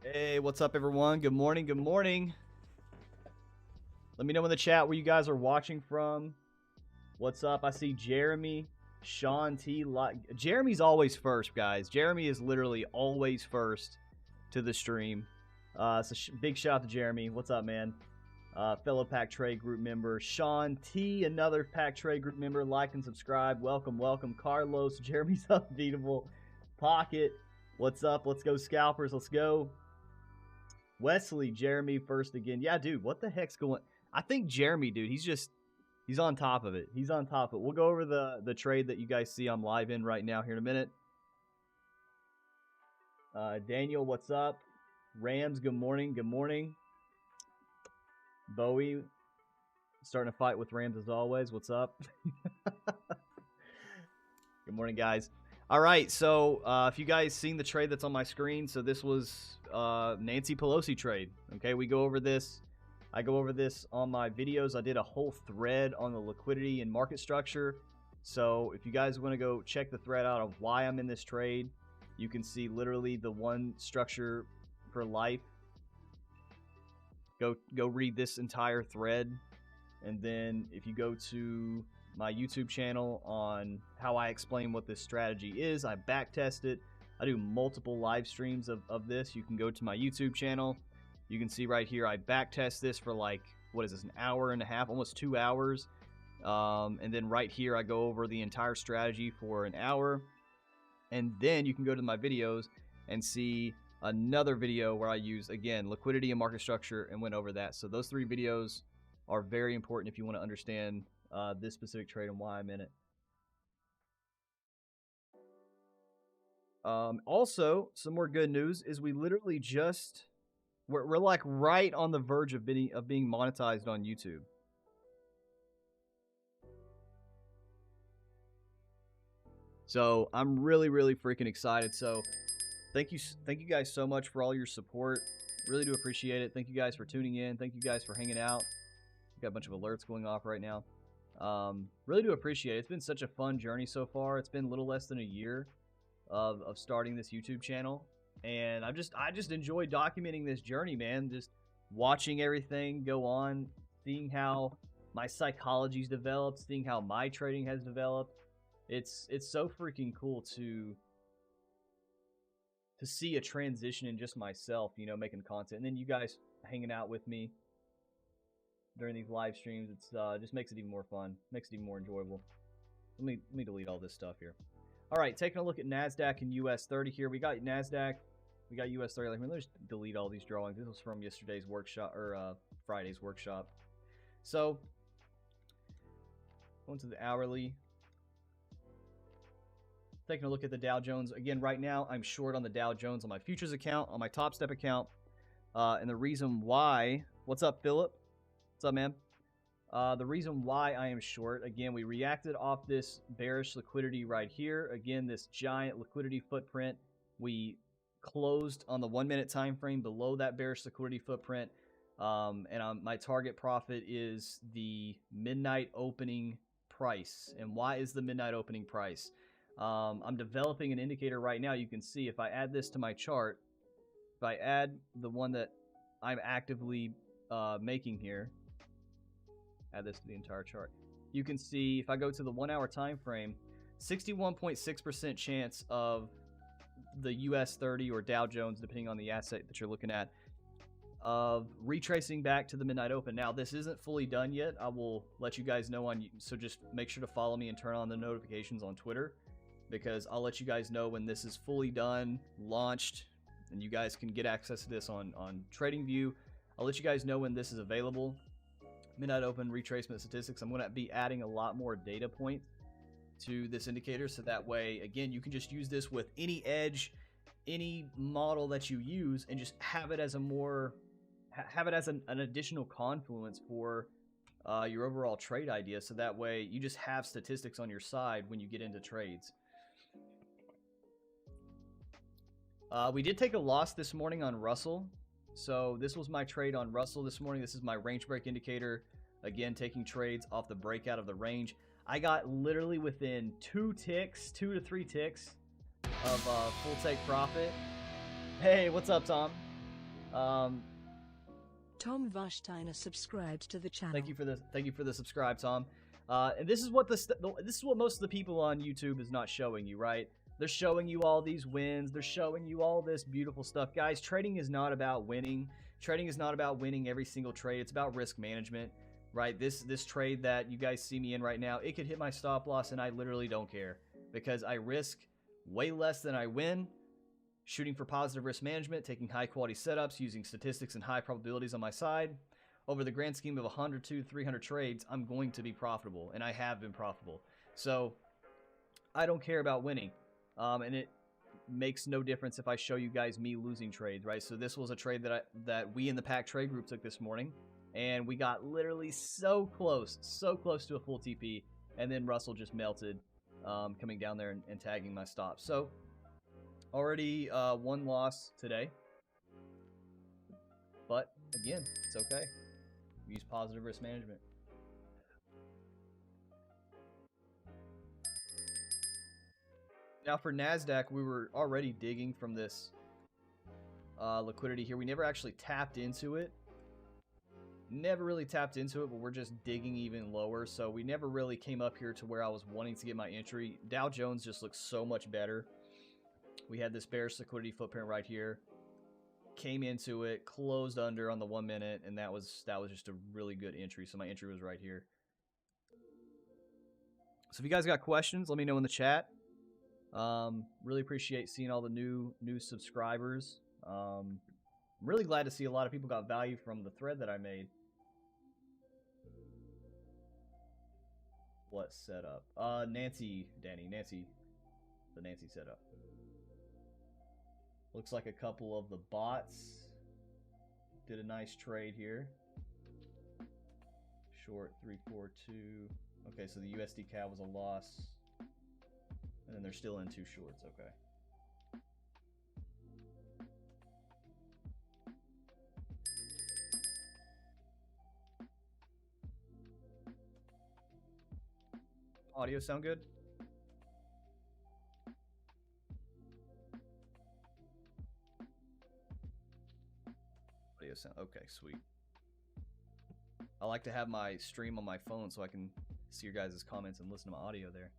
Hey, what's up, everyone? Good morning. Good morning. Let me know in the chat where you guys are watching from. What's up? I see Jeremy, Sean T. Jeremy's always first, guys. Jeremy is literally always first to the stream. So big shout out to Jeremy. What's up, man? Fellow Pack Trade Group member Sean T. Another Pack Trade Group member. Like and subscribe. Welcome, welcome. Carlos, Jeremy's unbeatable. Pocket. What's up? Let's go, scalpers. Let's go. Wesley, Jeremy first again. Yeah, dude, what the heck's going? I think Jeremy, dude, he's on top of it. He's on top of it. We'll go over the trade that you guys see I'm live in right now here in a minute. Daniel, what's up? Rams, good morning. Good morning. Bowie, starting to fight with Rams as always. What's up? Good morning, guys. All right, so if you guys seen the trade that's on my screen, so this was Nancy Pelosi trade. Okay, we go over this. I go over this on my videos. I did a whole thread on the liquidity and market structure. So if you guys want to go check the thread out of why I'm in this trade, you can see literally the one structure for life. Go read this entire thread. And then if you go to my YouTube channel on how I explain what this strategy is, I backtest it. I do multiple live streams of this. You can go to my YouTube channel. You can see right here, I backtest this for like, what is this, an hour and a half, almost 2 hours. And then right here, I go over the entire strategy for an hour. And then you can go to my videos and see another video where I use, again, liquidity and market structure and went over that. So those 3 videos are very important if you want to understand this specific trade and why I'm in it. Also, some more good news is we literally just we're like right on the verge of being monetized on YouTube. So I'm really freaking excited. So thank you guys so much for all your support. Really do appreciate it. Thank you guys for tuning in. Thank you guys for hanging out. Got a bunch of alerts going off right now. Really do appreciate it. It's been such a fun journey so far. It's been a little less than a year of starting this YouTube channel, and I just enjoy documenting this journey, man. Just watching everything go on, seeing how my psychology's developed, seeing how my trading has developed. It's so freaking cool to see a transition in just myself, you know, making content, and then you guys hanging out with me during these live streams. It's just makes it even more fun, makes it even more enjoyable. Let me delete all this stuff here. All right, taking a look at NASDAQ and US30 here. We got NASDAQ, we got US30. Let's delete all these drawings. This was from yesterday's workshop, or Friday's workshop. So, going to the hourly. Taking a look at the Dow Jones. Again, right now, I'm short on the Dow Jones on my futures account, on my TopStep account. And the reason why... What's up, Philip? What's up, man? The reason why I am short, again, we reacted off this bearish liquidity right here. Again, this giant liquidity footprint. We closed on the 1 minute time frame below that bearish liquidity footprint. And my target profit is the midnight opening price. And why is the midnight opening price? I'm developing an indicator right now. You can see if I add this to my chart, if I add the one that I'm actively making here, add this to the entire chart, you can see if I go to the 1 hour time frame, 61.6% chance of the US30 or Dow Jones, depending on the asset that you're looking at, of retracing back to the midnight open. Now, this isn't fully done yet. I will let you guys know so just make sure to follow me and turn on the notifications on Twitter, because I'll let you guys know when this is fully done, launched, and you guys can get access to this on TradingView. I'll let you guys know when this is available. midnight open retracement statistics. I'm going to be adding a lot more data points to this indicator, so that way, again, you can just use this with any edge, any model that you use, and just have it as an additional confluence for your overall trade idea, so that way you just have statistics on your side when you get into trades. We did take a loss this morning on Russell. So this was my trade on Russell this morning. This is my range break indicator. Again, taking trades off the breakout of the range. I got literally within 2 to 3 ticks of full take profit. Hey, what's up, Tom? Tom Vashtina subscribed to the channel. Thank you for the subscribe, Tom. And this is what most of the people on YouTube is not showing you, right? They're showing you all these wins. They're showing you all this beautiful stuff. Guys, trading is not about winning. Trading is not about winning every single trade. It's about risk management, right? This trade that you guys see me in right now, it could hit my stop loss, and I literally don't care because I risk way less than I win. Shooting for positive risk management, taking high quality setups, using statistics and high probabilities on my side. Over the grand scheme of 100 to 300 trades, I'm going to be profitable, and I have been profitable. So I don't care about winning. And it makes no difference if I show you guys me losing trades, right? So this was a trade that we in the pack trade group took this morning, and we got literally so close to a full TP, and then Russell just melted, coming down there and tagging my stop. So already 1 loss today, but again, it's okay. Use positive risk management. Now for NASDAQ, we were already digging from this liquidity here. We never actually tapped into it. Never really tapped into it, but we're just digging even lower. So we never really came up here to where I was wanting to get my entry. Dow Jones just looks so much better. We had this bearish liquidity footprint right here. Came into it, closed under on the 1 minute, and that was just a really good entry. So my entry was right here. So if you guys got questions, let me know in the chat. Really appreciate seeing all the new subscribers. I'm really glad to see a lot of people got value from the thread that I made. What setup? Nancy setup. Looks like a couple of the bots did a nice trade here. Short 342. Okay, so the USD CAD was a loss. And then they're still in 2 shorts, okay. Audio sound good? Audio sound, okay, sweet. I like to have my stream on my phone so I can see your guys' comments and listen to my audio there.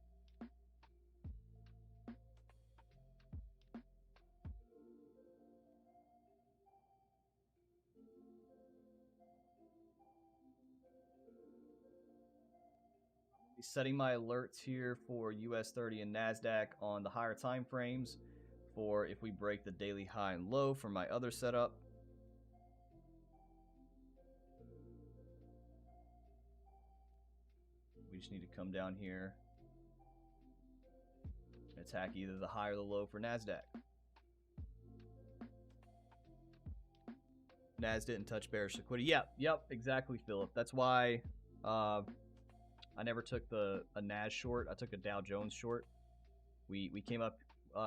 Setting my alerts here for US30 and NASDAQ on the higher time frames for if we break the daily high and low for my other setup. We just need to come down here and attack either the high or the low for NASDAQ. NAS didn't touch bearish liquidity. Yep, exactly, Philip. That's why I never took a NAS short. I took a Dow Jones short. We came up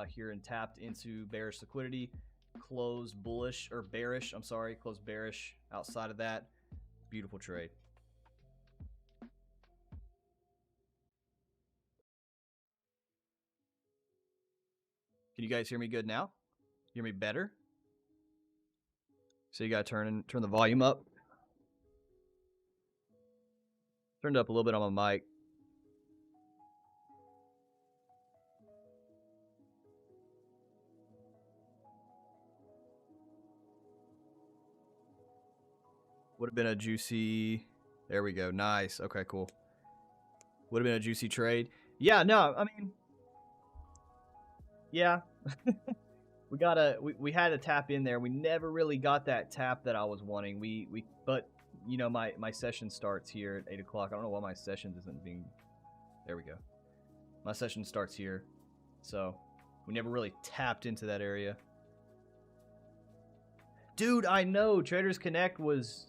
here and tapped into bearish liquidity, closed bullish or bearish. I'm sorry, closed bearish. Outside of that, beautiful trade. Can you guys hear me good now? Hear me better? So you gotta turn the volume up. Turned up a little bit on my mic. Would have been a juicy. There we go. Nice. Okay, cool. Would have been a juicy trade. Yeah, no, I mean, yeah. we had to tap in there. We never really got that tap that I was wanting. But you know, my session starts here at 8 o'clock. I don't know why my session isn't being... There we go. My session starts here. So, we never really tapped into that area. Dude, I know. Traders Connect was...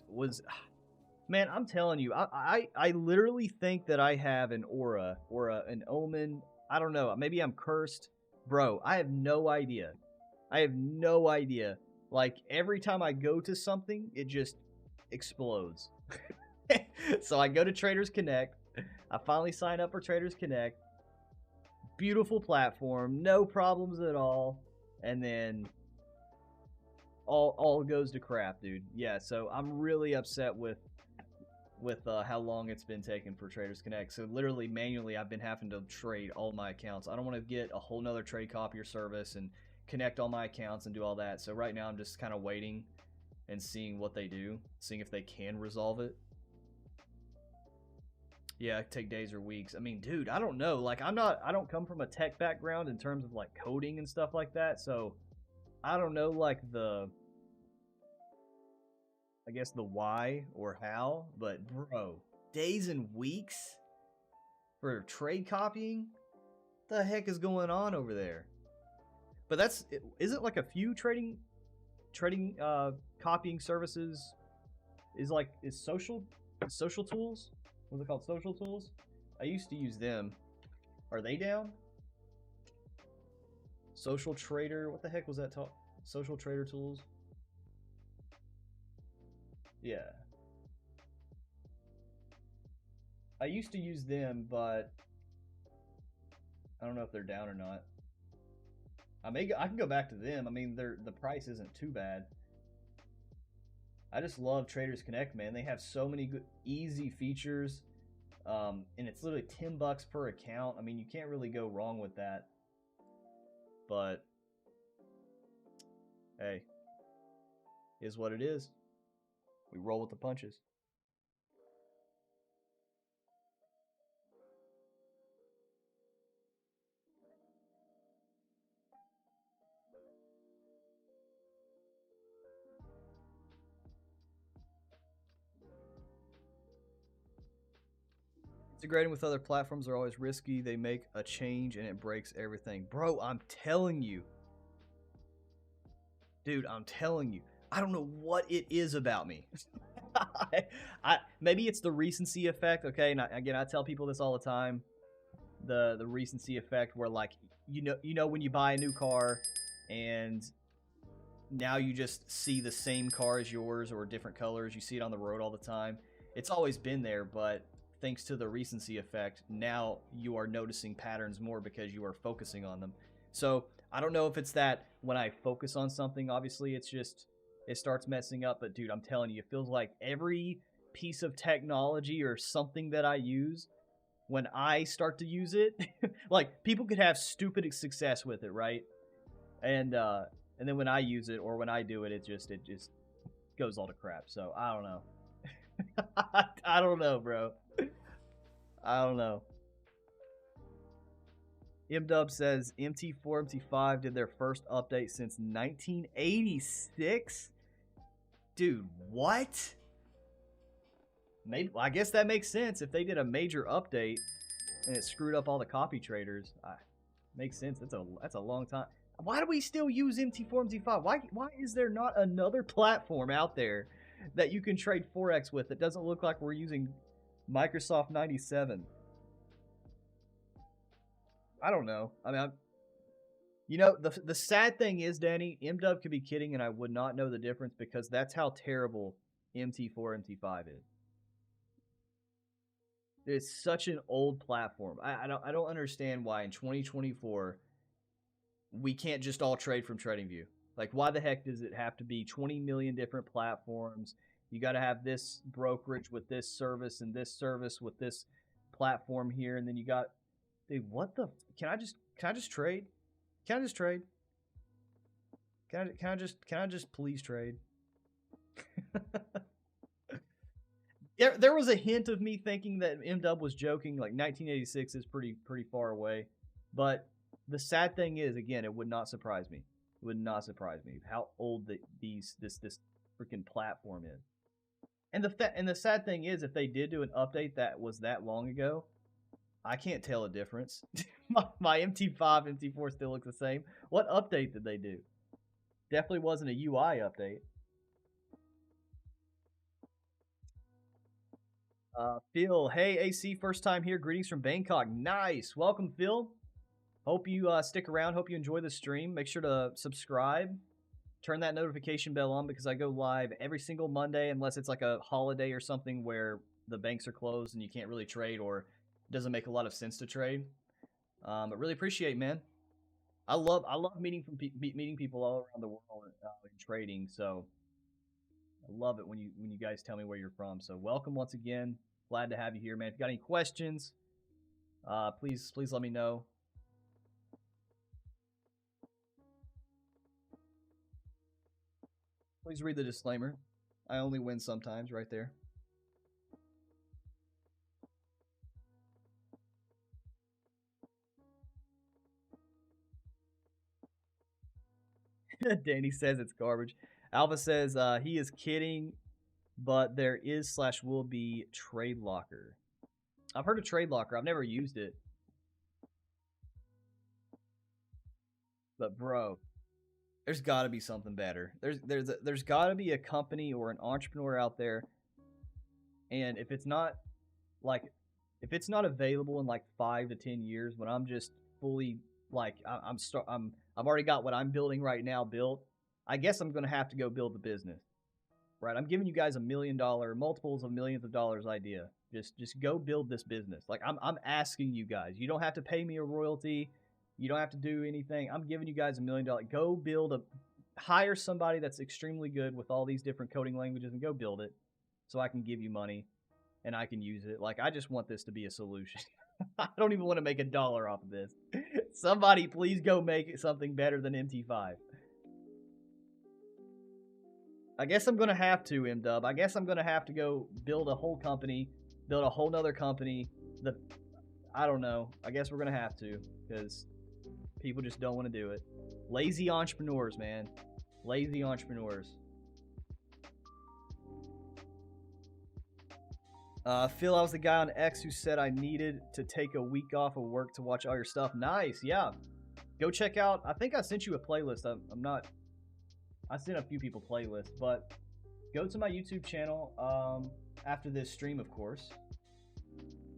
Man, I'm telling you, I literally think that I have an aura or an omen. I don't know. Maybe I'm cursed. Bro, I have no idea. I have no idea. Like, every time I go to something, it just explodes. So I go to Traders Connect. I finally sign up for Traders Connect. Beautiful platform. No problems at all. And then all goes to crap, dude. Yeah, so I'm really upset with how long it's been taking for Traders Connect. So literally manually I've been having to trade all my accounts. I don't want to get a whole nother trade copier service and connect all my accounts and do all that. So right now I'm just kind of waiting and seeing what they do, seeing if they can resolve it. Yeah, it take days or weeks. I mean, dude, I don't know. Like, I don't come from a tech background in terms of like coding and stuff like that. So I don't know, like, I guess the why or how, but bro, days and weeks for trade copying? What the heck is going on over there? But isn't like a few trading copying services is social tools? What's it called? Social tools? I used to use them. Are they down? Social Trader, what the heck was that Social Trader tools? Yeah. I used to use them, but I don't know if they're down or not. I can go back to them. I mean, the price isn't too bad. I just love Traders Connect, man. They have so many good, easy features, and it's literally $10 per account. I mean, you can't really go wrong with that. But hey, is what it is. We roll with the punches. Integrating with other platforms are always risky. They make a change and it breaks everything. Bro, I'm telling you. Dude, I'm telling you. I don't know what it is about me. Maybe it's the recency effect, okay? And again, I tell people this all the time. The recency effect where, like, you know when you buy a new car and now you just see the same car as yours or different colors. You see it on the road all the time. It's always been there, but thanks to the recency effect, now you are noticing patterns more because you are focusing on them. So I don't know if it's that when I focus on something, obviously it starts messing up. But dude, I'm telling you, it feels like every piece of technology or something that I use, when I start to use it, like, people could have stupid success with it, right? And then when I use it or when I do it, it just goes all to crap. So I don't know. I don't know, bro. I don't know. MDub says MT4, MT5 did their first update since 1986. Dude, what? Maybe, I guess that makes sense. If they did a major update and it screwed up all the copy traders, makes sense. That's a long time. Why do we still use MT4, MT5? Why is there not another platform out there that you can trade Forex with that doesn't look like we're using Microsoft 97? I don't know. I mean, you know, the sad thing is, Danny, MDub could be kidding and I would not know the difference because that's how terrible MT4, MT5 is. It's such an old platform. I don't understand why in 2024 we can't just all trade from TradingView. Like, why the heck does it have to be 20 million different platforms? You got to have this brokerage with this service and this service with this platform here, and then you got, dude, what the? Can I just trade? Can I just trade? Can I just please trade? There was a hint of me thinking that MDub was joking. Like, 1986 is pretty far away, but the sad thing is, again, it would not surprise me. It would not surprise me how old this freaking platform is. And the sad thing is, if they did do an update that was that long ago, I can't tell a difference. my MT5, MT4 still looks the same. What update did they do? Definitely wasn't a UI update. Phil, hey AC, first time here. Greetings from Bangkok. Nice, welcome Phil. Hope you stick around. Hope you enjoy the stream. Make sure to subscribe. Turn that notification bell on because I go live every single Monday unless it's like a holiday or something where the banks are closed and you can't really trade or it doesn't make a lot of sense to trade. But really appreciate, man. I love meeting people all around the world in trading. So I love it when you guys tell me where you're from. So welcome once again. Glad to have you here, man. If you got any questions, please let me know. Please read the disclaimer. I only win sometimes, right there. Danny says it's garbage. Alva says he is kidding, but there is / will be Trade Locker. I've heard of Trade Locker. I've never used it. But bro, there's got to be something better. There's got to be a company or an entrepreneur out there, and if it's not available in like 5 to 10 years, when I'm just fully like I've already got what I'm building right now built, I guess I'm gonna have to go build the business, right? I'm giving you guys $1 million, multiples of millions of dollars idea. Just go build this business. Like I'm asking you guys. You don't have to pay me a royalty. You don't have to do anything. I'm giving you guys $1 million. Go hire somebody that's extremely good with all these different coding languages and go build it so I can give you money and I can use it. Like, I just want this to be a solution. I don't even want to make $1 off of this. Somebody please go make it something better than MT5. I guess I'm going to have to, M-Dub. I guess I'm going to have to go build a whole company, build a whole nother company. I don't know. I guess we're going to have to because people just don't want to do it. Lazy entrepreneurs, man. Lazy entrepreneurs. Phil, I was the guy on X who said I needed to take a week off of work to watch all your stuff. Nice, yeah. Go check out. I think I sent you a playlist. I sent a few people playlists, but go to my YouTube channel after this stream, of course.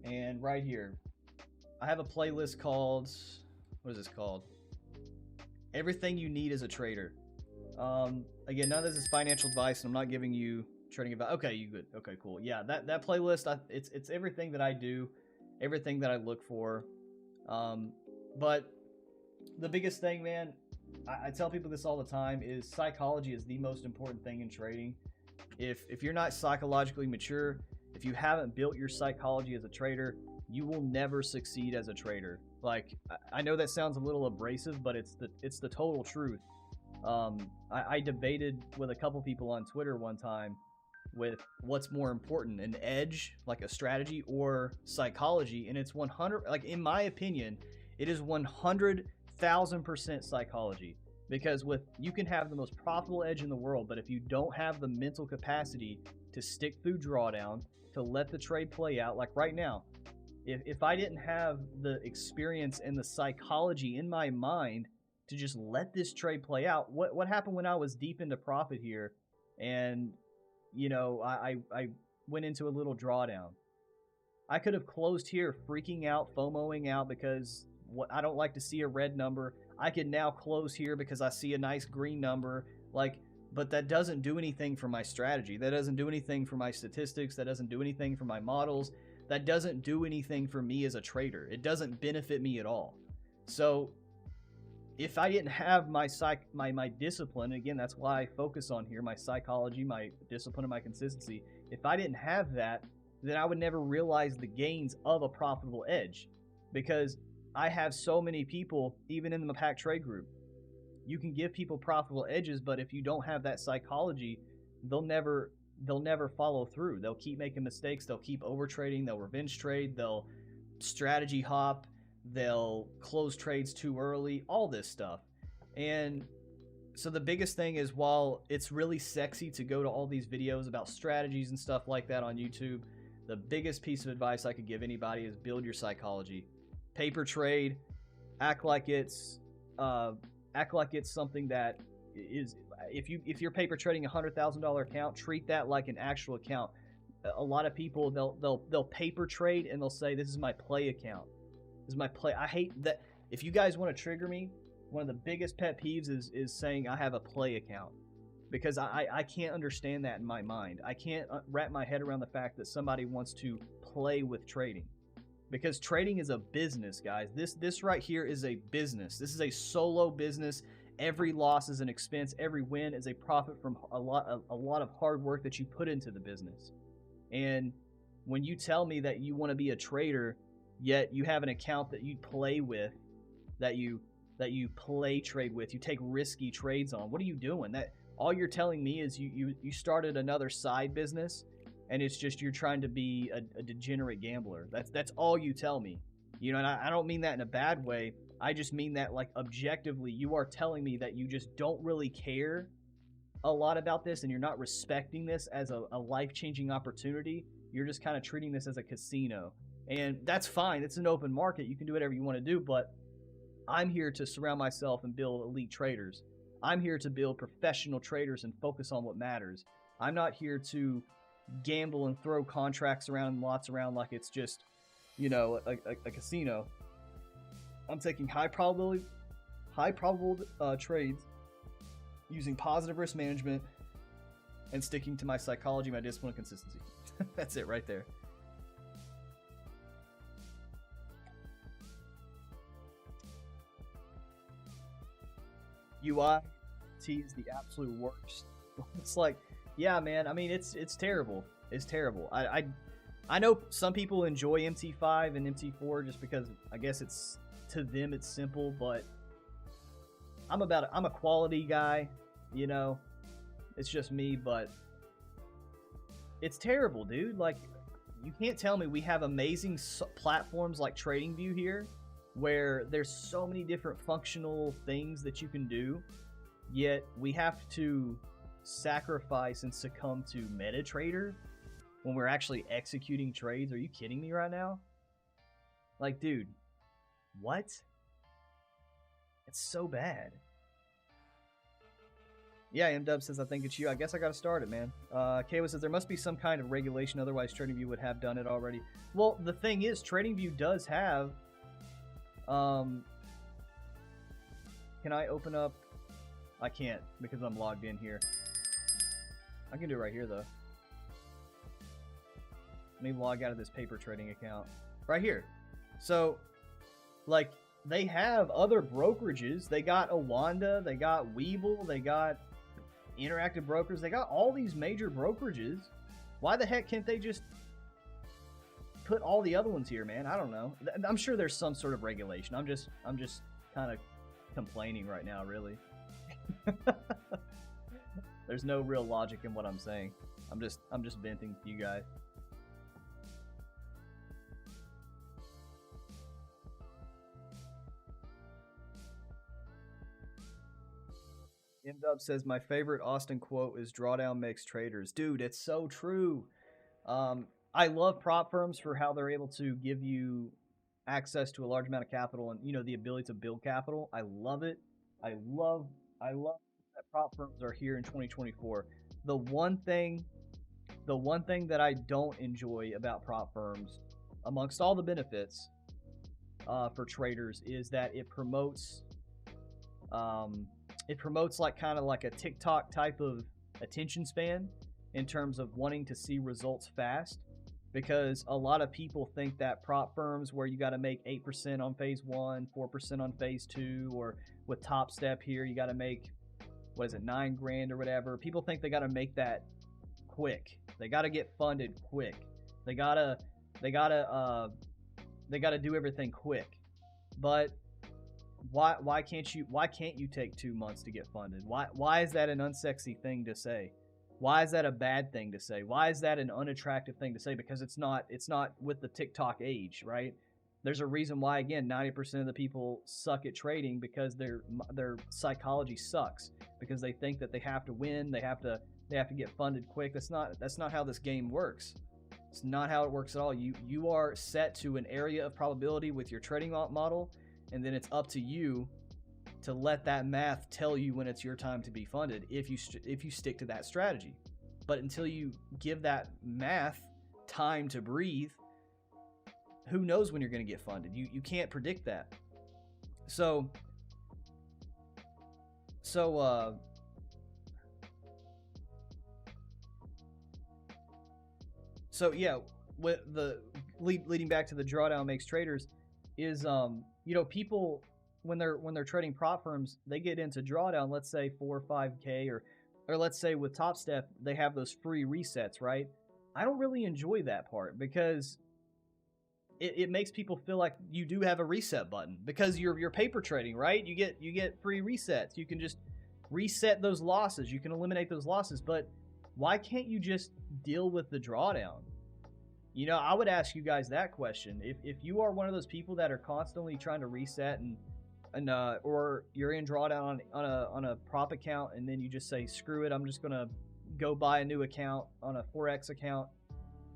And right here, I have a playlist called, what is this called? Everything You Need as a Trader. Again, none of this is financial advice, and I'm not giving you trading advice. Okay, you good. Okay, cool. Yeah, that playlist, it's everything that I do, everything that I look for. But the biggest thing, man, I tell people this all the time, is psychology is the most important thing in trading. If you're not psychologically mature, if you haven't built your psychology as a trader, you will never succeed as a trader. Like, I know that sounds a little abrasive, but it's the total truth. I debated with a couple people on Twitter one time with what's more important, an edge, like a strategy, or psychology, and it's 100, like, in my opinion, it is 100,000% psychology. Because you can have the most profitable edge in the world, but if you don't have the mental capacity to stick through drawdown, to let the trade play out, like right now, if I didn't have the experience and the psychology in my mind to just let this trade play out, what happened when I was deep into profit here, and I went into a little drawdown? I could have closed here freaking out, FOMOing out because I don't like to see a red number. I can now close here because I see a nice green number. But that doesn't do anything for my strategy. That doesn't do anything for my statistics. That doesn't do anything for my models. That doesn't do anything for me as a trader. It doesn't benefit me at all. So if I didn't have my discipline, again, that's why I focus on here, my psychology, my discipline, and my consistency. If I didn't have that, then I would never realize the gains of a profitable edge, because I have so many people, even in the Pack Trade group. You can give people profitable edges, but if you don't have that psychology, they'll never follow through. They'll keep making mistakes. They'll keep overtrading. They'll revenge trade. They'll strategy hop. They'll close trades too early. All this stuff. And So the biggest thing is, while it's really sexy to go to all these videos about strategies and stuff like that on YouTube, the biggest piece of advice I could give anybody is build your psychology. Paper trade, act like it's something that is, if you're paper trading $100,000 account, treat that like an actual account. A lot of people, they'll paper trade and they'll say, this is my play account. This is my play. I hate that. If you guys want to trigger me, one of the biggest pet peeves is saying I have a play account, because I can't understand that in my mind. I can't wrap my head around the fact that somebody wants to play with trading, because trading is a business, guys. This right here is a business. This is a solo business. Every loss is an expense. Every win is a profit from a lot of hard work that you put into the business. And when you tell me that you want to be a trader, yet you have an account that you play with, that you play trade with, you take risky trades on, what are you doing? That all you're telling me is you started another side business, and it's just you're trying to be a degenerate gambler. That's all you tell me. You know, and I don't mean that in a bad way. I just mean that, like, objectively, you are telling me that you just don't really care a lot about this, and you're not respecting this as a life-changing opportunity. You're just kind of treating this as a casino. And that's fine. It's an open market. You can do whatever you want to do, but I'm here to surround myself and build elite traders. I'm here to build professional traders and focus on what matters. I'm not here to gamble and throw contracts around and lots around like it's just, you know, a casino. I'm taking high probable trades, using positive risk management, and sticking to my psychology, my discipline, and consistency. That's it right there. UI is the absolute worst. It's like, yeah, man. I mean, it's terrible. It's terrible. I know some people enjoy MT5 and MT4 just because I guess it's, to them it's simple, but I'm a quality guy, you know. It's just me, but it's terrible, dude. Like, you can't tell me we have amazing platforms like TradingView here, where there's so many different functional things that you can do, yet we have to sacrifice and succumb to Metatrader when we're actually executing trades. Are you kidding me right now? Like, dude, what? It's so bad. Yeah, MDub says, I think it's you. I guess I gotta start it, man. Kawa says, there must be some kind of regulation, otherwise TradingView would have done it already. Well, the thing is, TradingView does have... can I open up... I can't, because I'm logged in here. I can do it right here, though. Let me log out of this paper trading account. Right here. So, like, they have other brokerages. They got Awanda, they got Webull, they got Interactive Brokers. They got all these major brokerages. Why the heck can't they just put all the other ones here, man? I don't know. I'm sure there's some sort of regulation. I'm just kind of complaining right now, really. There's no real logic in what I'm saying. I'm just venting to you guys. MDub says, my favorite Austin quote is drawdown makes traders. Dude, it's so true. I love prop firms for how they're able to give you access to a large amount of capital and, you know, the ability to build capital. I love it. I love that prop firms are here in 2024. The one thing that I don't enjoy about prop firms, amongst all the benefits for traders, is that it promotes like kind of like a TikTok type of attention span in terms of wanting to see results fast, because a lot of people think that prop firms where you got to make 8% on phase 1, 4% on phase 2, or with TopStep here you got to make, what is it, $9,000 or whatever. People think they got to make that quick. They got to get funded quick. They got to do everything quick. But why can't you take 2 months to get funded? Why is that an unsexy thing to say? Why is that a bad thing to say? Why is that an unattractive thing to say? Because it's not with the TikTok age, right? There's a reason why, again, 90% of the people suck at trading, because their psychology sucks, because they think that they have to win, they have to get funded quick. That's not how this game works. It's not how it works at all. You are set to an area of probability with your trading model, and then it's up to you to let that math tell you when it's your time to be funded, if you stick to that strategy. But until you give that math time to breathe, who knows when you're going to get funded? You can't predict that. So yeah, with the leading back to the drawdown makes traders is people when they're trading prop firms, they get into drawdown, let's say 4 or 5K, or let's say with TopStep they have those free resets, right? I don't really enjoy that part, because it makes people feel like you do have a reset button, because you're paper trading, right? You get free resets. You can just reset those losses. You can eliminate those losses. But why can't you just deal with the drawdown? I would ask you guys that question. If you are one of those people that are constantly trying to reset or you're in drawdown on a prop account, and then you just say, screw it, I'm just gonna go buy a new account on a Forex account.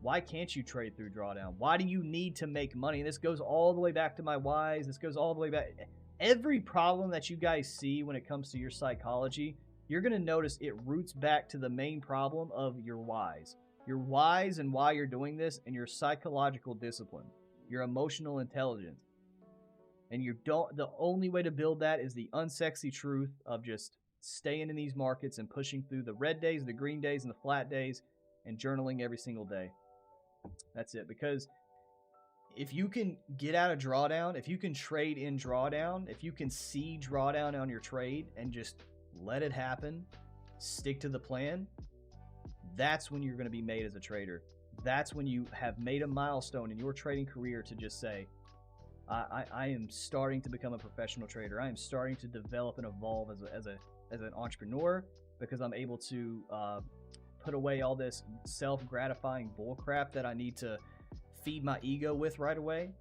Why can't you trade through drawdown? Why do you need to make money? And this goes all the way back to my whys. This goes all the way back. Every problem that you guys see when it comes to your psychology, you're going to notice it roots back to the main problem of your whys. Your whys and why you're doing this, and your psychological discipline, your emotional intelligence. And the only way to build that is the unsexy truth of just staying in these markets and pushing through the red days, the green days, and the flat days, and journaling every single day. That's it. Because if you can get out of drawdown, if you can trade in drawdown, if you can see drawdown on your trade and just let it happen, stick to the plan, that's when you're going to be made as a trader. That's when you have made a milestone in your trading career to just say, I am starting to become a professional trader. I am starting to develop and evolve as an entrepreneur, because I'm able to put away all this self-gratifying bullcrap that I need to feed my ego with right away.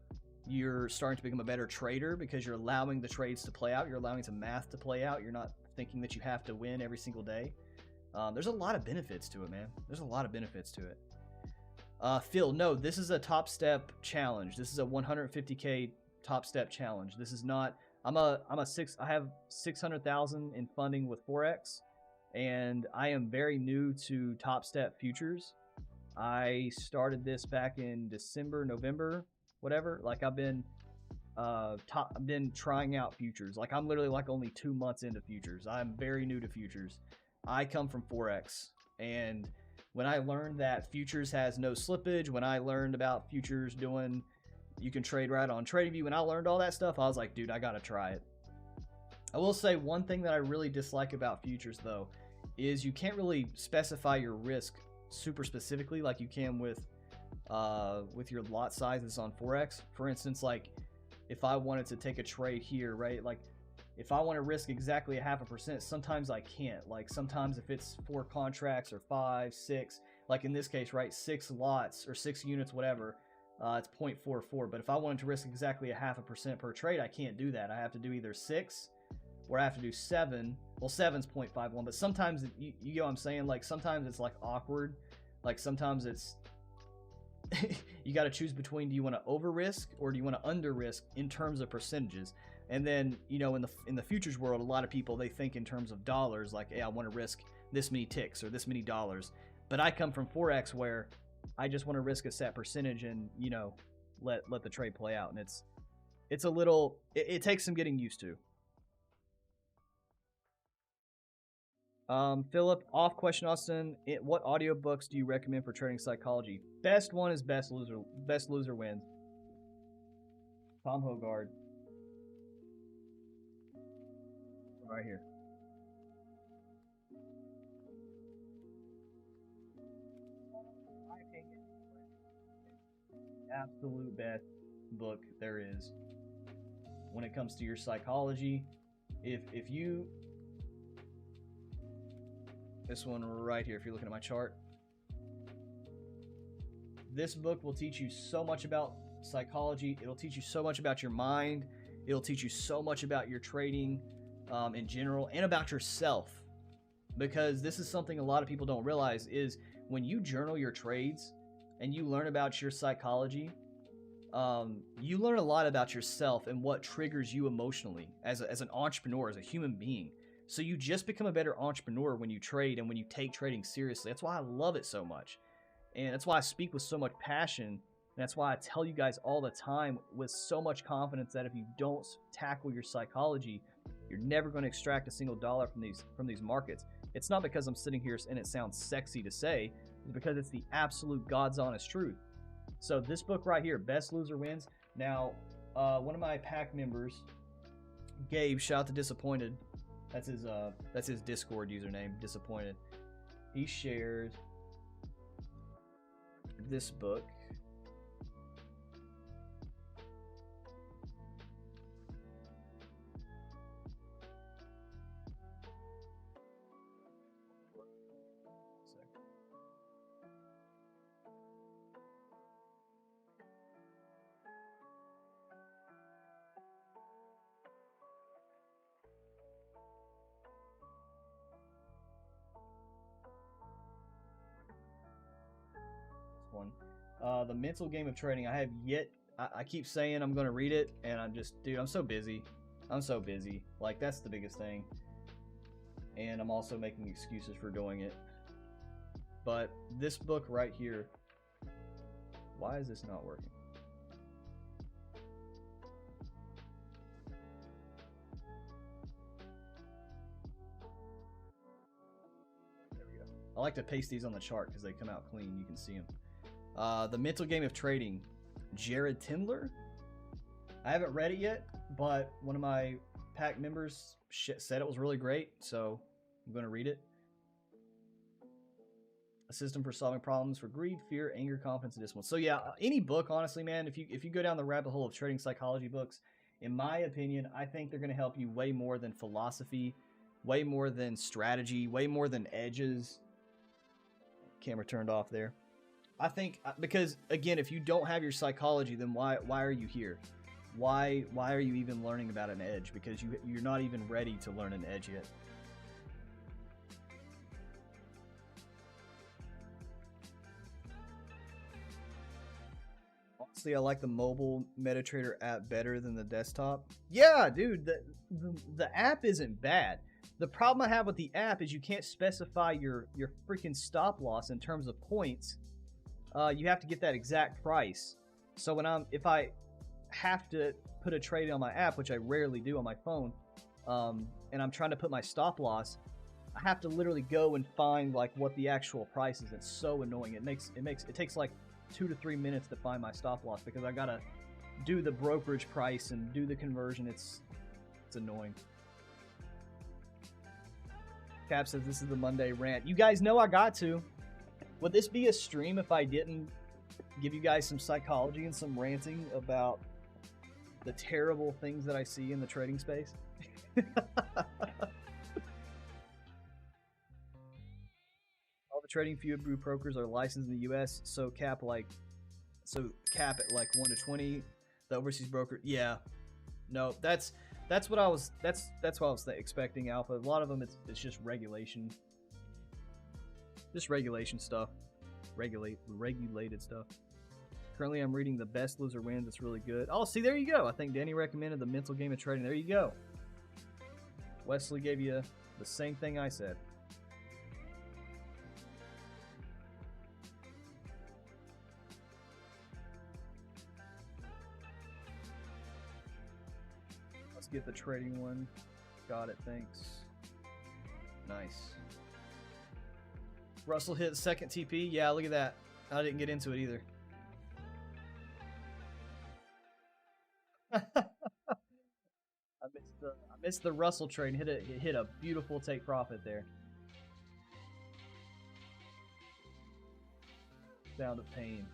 You're starting to become a better trader because you're allowing the trades to play out. You're allowing some math to play out. You're not thinking that you have to win every single day. There's a lot of benefits to it, man. There's a lot of benefits to it. Phil, no, this is a TopStep challenge. This is a 150K TopStep challenge. This is not. I have 600,000 in funding with Forex, and I am very new to TopStep futures. I started this back in December, November, whatever. Like I've been trying out futures. Like I'm literally like only 2 months into futures. I'm very new to futures. I come from Forex, and when I learned that futures has no slippage, when I learned about futures you can trade right on TradingView, when I learned all that stuff, I was like, dude, I gotta try it. I will say one thing that I really dislike about futures though is you can't really specify your risk super specifically like you can with your lot sizes on Forex. For instance, like if I wanted to take a trade here, right? Like if I want to risk exactly 0.5%, sometimes I can't. Like sometimes if it's 4 contracts or 5, 6, like in this case, right, 6 lots or 6 units, whatever, it's 0.44. But if I wanted to risk exactly 0.5% per trade, I can't do that. I have to do either 6 or I have to do 7. Well, 7's 0.51, but sometimes you know what I'm saying? Like sometimes it's like awkward. Like sometimes it's you got to choose between, do you want to over risk or do you want to under risk in terms of percentages? And then, you know, in the futures world, a lot of people, they think in terms of dollars, like, hey, I want to risk this many ticks or this many dollars. But I come from Forex where I just want to risk a set percentage and, you know, let the trade play out. And it's a little, it takes some getting used to. Philip, off question, Austin. What audiobooks do you recommend for trading psychology? Best one is Best Loser Wins. Tom Hogard. Right here. My opinion, absolute best book there is when it comes to your psychology. If you, this one right here, if you're looking at my chart, this book will teach you so much about psychology. It'll teach you so much about your mind. It'll teach you so much about your trading in general and about yourself. Because this is something a lot of people don't realize is when you journal your trades and you learn about your psychology, you learn a lot about yourself and what triggers you emotionally as an entrepreneur, as a human being. So you just become a better entrepreneur when you trade and when you take trading seriously. That's why I love it so much. And that's why I speak with so much passion. And that's why I tell you guys all the time with so much confidence that if you don't tackle your psychology, you're never going to extract a single dollar from these markets. It's not because I'm sitting here and it sounds sexy to say. It's because it's the absolute God's honest truth. So this book right here, Best Loser Wins. Now, one of my pack members, Gabe, shout out to Disappointed. That's his Discord username, Disappointed. He shared this book. One. The Mental Game of Trading. I have yet. I keep saying I'm going to read it, and I'm just, dude, I'm so busy. I'm so busy. Like, that's the biggest thing. And I'm also making excuses for doing it. But this book right here. Why is this not working? There we go. I like to paste these on the chart because they come out clean. You can see them. The Mental Game of Trading, Jared Tindler. I haven't read it yet, but one of my pack members said it was really great, so I'm going to read it. A system for solving problems for greed, fear, anger, confidence, and discipline. So yeah, any book, honestly, man, if you go down the rabbit hole of trading psychology books, in my opinion, I think they're going to help you way more than philosophy, way more than strategy, way more than edges. Camera turned off there. I think because again, if you don't have your psychology, then why are you here? Why are you even learning about an edge? Because you're not even ready to learn an edge yet. Honestly, I like the mobile Metatrader app better than the desktop. Yeah, dude, the app isn't bad. The problem I have with the app is you can't specify your freaking stop loss in terms of points. You have to get that exact price. So if I have to put a trade on my app, which I rarely do on my phone, and I'm trying to put my stop loss, I have to literally go and find like what the actual price is. It's so annoying. It takes like 2 to 3 minutes to find my stop loss because I gotta do the brokerage price and do the conversion. It's annoying. Cap says this is the Monday rant. You guys know I got to. Would this be a stream if I didn't give you guys some psychology and some ranting about the terrible things that I see in the trading space? All the trading few brokers are licensed in the U.S., so cap at like 1 to 20. The overseas broker, yeah, no, that's what I was expecting. Alpha. A lot of them, it's just regulation. Just regulation stuff. Regulated stuff. Currently, I'm reading The Best Loser Wins. It's really good. Oh, see, there you go. I think Danny recommended The Mental Game of Trading. There you go. Wesley gave you the same thing I said. Let's get the trading one. Got it, thanks. Nice. Russell hit second TP. Yeah, look at that. I didn't get into it either. I missed the Russell trade and hit a beautiful take profit there. Sound of pain.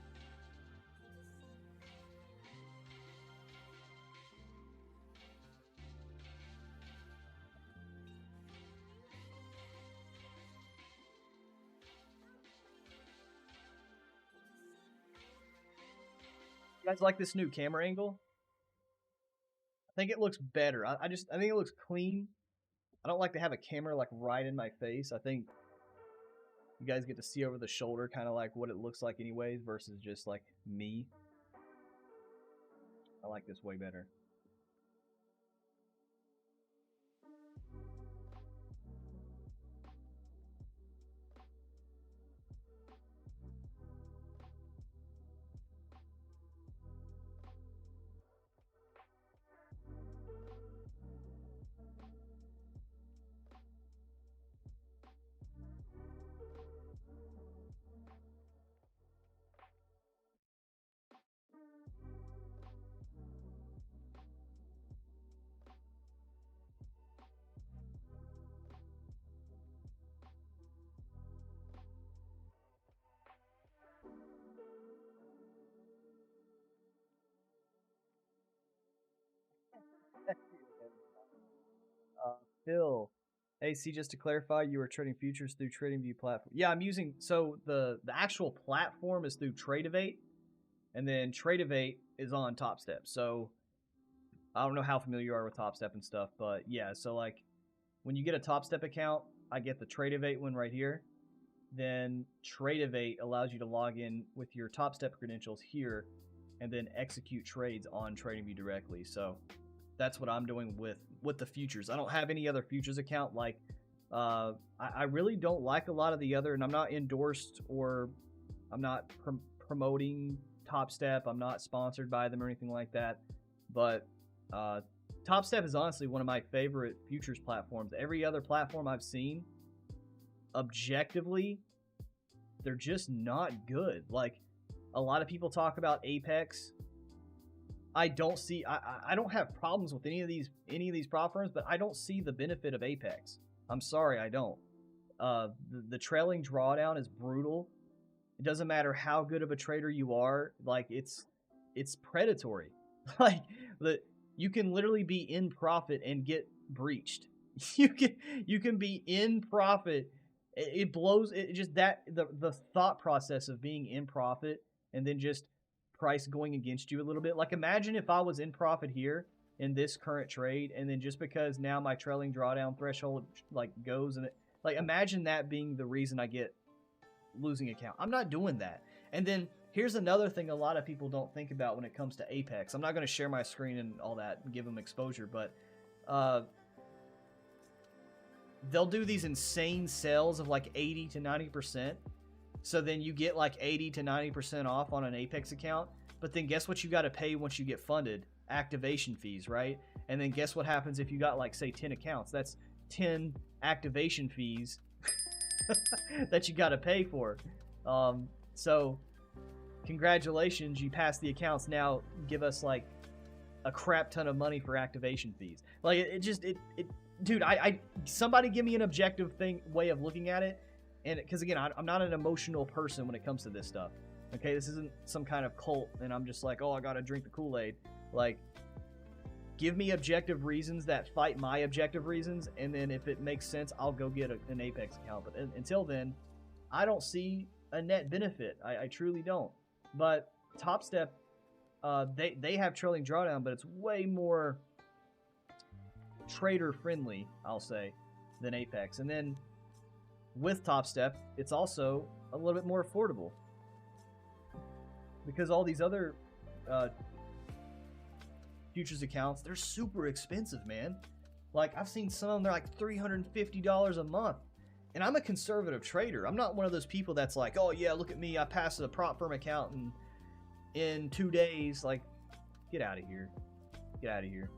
You guys like this new camera angle? I think it looks better. I think it looks clean. I don't like to have a camera like right in my face. I think you guys get to see over the shoulder kind of like what it looks like anyways versus just like me. I like this way better. Phil, hey, see, just to clarify, you are trading futures through TradingView platform. Yeah, I'm using, so the actual platform is through Tradeovate, and then Tradeovate is on TopStep. So I don't know how familiar you are with TopStep and stuff, but yeah, so like when you get a TopStep account, I get the Tradeovate one right here. Then Tradeovate allows you to log in with your TopStep credentials here and then execute trades on TradingView directly. So that's what I'm doing with the futures. I don't have any other futures account. Like I really don't like a lot of the other, and I'm not endorsed or I'm not promoting TopStep. I'm not sponsored by them or anything like that. But TopStep is honestly one of my favorite futures platforms. Every other platform I've seen, objectively, they're just not good. Like a lot of people talk about Apex. I don't see. I don't have problems with any of these prop firms, but I don't see the benefit of Apex. I'm sorry, I don't. The trailing drawdown is brutal. It doesn't matter how good of a trader you are. Like it's predatory. Like you can literally be in profit and get breached. You can be in profit. It blows. It just that the thought process of being in profit and then just price going against you a little bit. Like imagine if I was in profit here in this current trade, and then just because now my trailing drawdown threshold like goes and like imagine that being the reason I get losing account. I'm not doing that. And then here's another thing a lot of people don't think about when it comes to Apex. I'm not going to share my screen and all that and give them exposure, but they'll do these insane sales of like 80 to 90%. So then you get like 80 to 90% off on an Apex account. But then guess what you got to pay once you get funded? Activation fees, right? And then guess what happens if you got like, say, 10 accounts? That's 10 activation fees that you got to pay for. So congratulations, you passed the accounts. Now give us like a crap ton of money for activation fees. Like dude, somebody give me an objective way of looking at it. And because again, I'm not an emotional person when it comes to this stuff. Okay, this isn't some kind of cult, and I'm just like, oh, I gotta drink the Kool-Aid. Like, give me objective reasons that fight my objective reasons, and then if it makes sense, I'll go get an Apex account. But until then, I don't see a net benefit. I truly don't. But TopStep, they have trailing drawdown, but it's way more trader friendly, I'll say, than Apex. And then with TopStep, it's also a little bit more affordable because all these other futures accounts, they're super expensive, man. Like I've seen some of them, they're like $350 a month. And I'm a conservative trader. I'm not one of those people that's like, oh yeah, look at me, I passed a prop firm account in 2 days. Like, get out of here. Get out of here.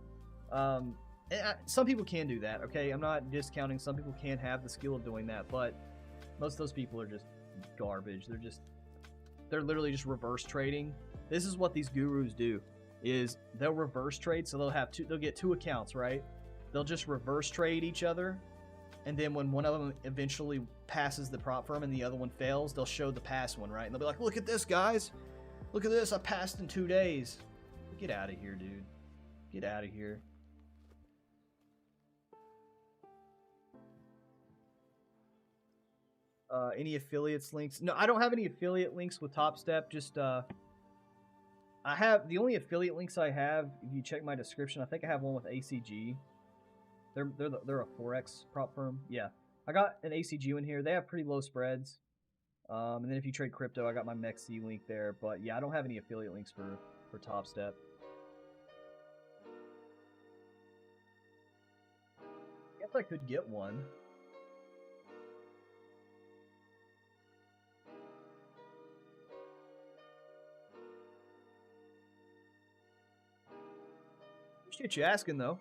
Some people can do that, okay? I'm not discounting. Some people can have the skill of doing that, but most of those people are just garbage. They're literally just reverse trading. This is what these gurus do, is they'll reverse trade. So they'll get two accounts, right? They'll just reverse trade each other. And then when one of them eventually passes the prop firm and the other one fails, they'll show the past one, right? And they'll be like, look at this, guys. Look at this. I passed in 2 days. Get out of here, dude. Get out of here. Any affiliates links? No, I don't have any affiliate links with TopStep. Just I have the only affiliate links I have. If you check my description, I think I have one with ACG. They're a forex prop firm. Yeah, I got an ACG in here. They have pretty low spreads. And then if you trade crypto, I got my MEXC link there. But yeah, I don't have any affiliate links for TopStep. I guess I could get one. Appreciate you asking, though.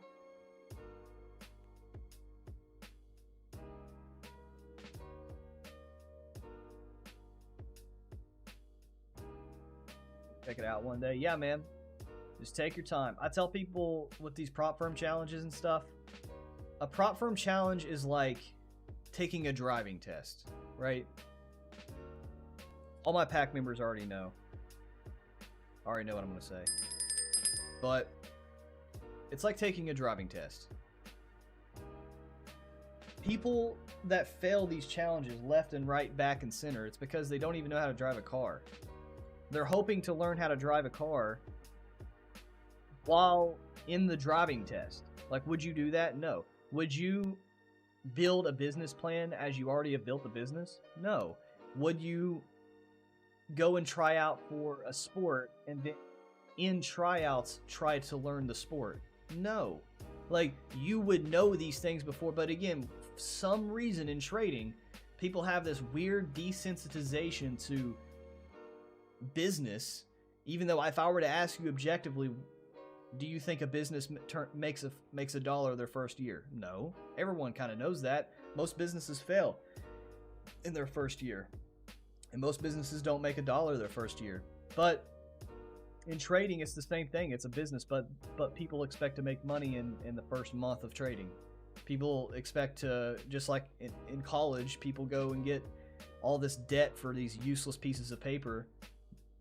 Check it out one day. Yeah, man. Just take your time. I tell people with these prop firm challenges and stuff, a prop firm challenge is like taking a driving test, right? All my pack members already know. I already know what I'm going to say. But it's like taking a driving test. People that fail these challenges left and right, back and center, it's because they don't even know how to drive a car. They're hoping to learn how to drive a car while in the driving test. Like, would you do that? No. Would you build a business plan as you already have built the business? No. Would you go and try out for a sport and then in tryouts try to learn the sport? No. Like, you would know these things before, but again, for some reason in trading, people have this weird desensitization to business, even though if I were to ask you objectively, do you think a business makes a dollar their first year? No. Everyone kind of knows that. Most businesses fail in their first year. And most businesses don't make a dollar their first year. But in trading, it's the same thing. It's a business, but people expect to make money in the first month of trading. People expect to, just like in college, people go and get all this debt for these useless pieces of paper,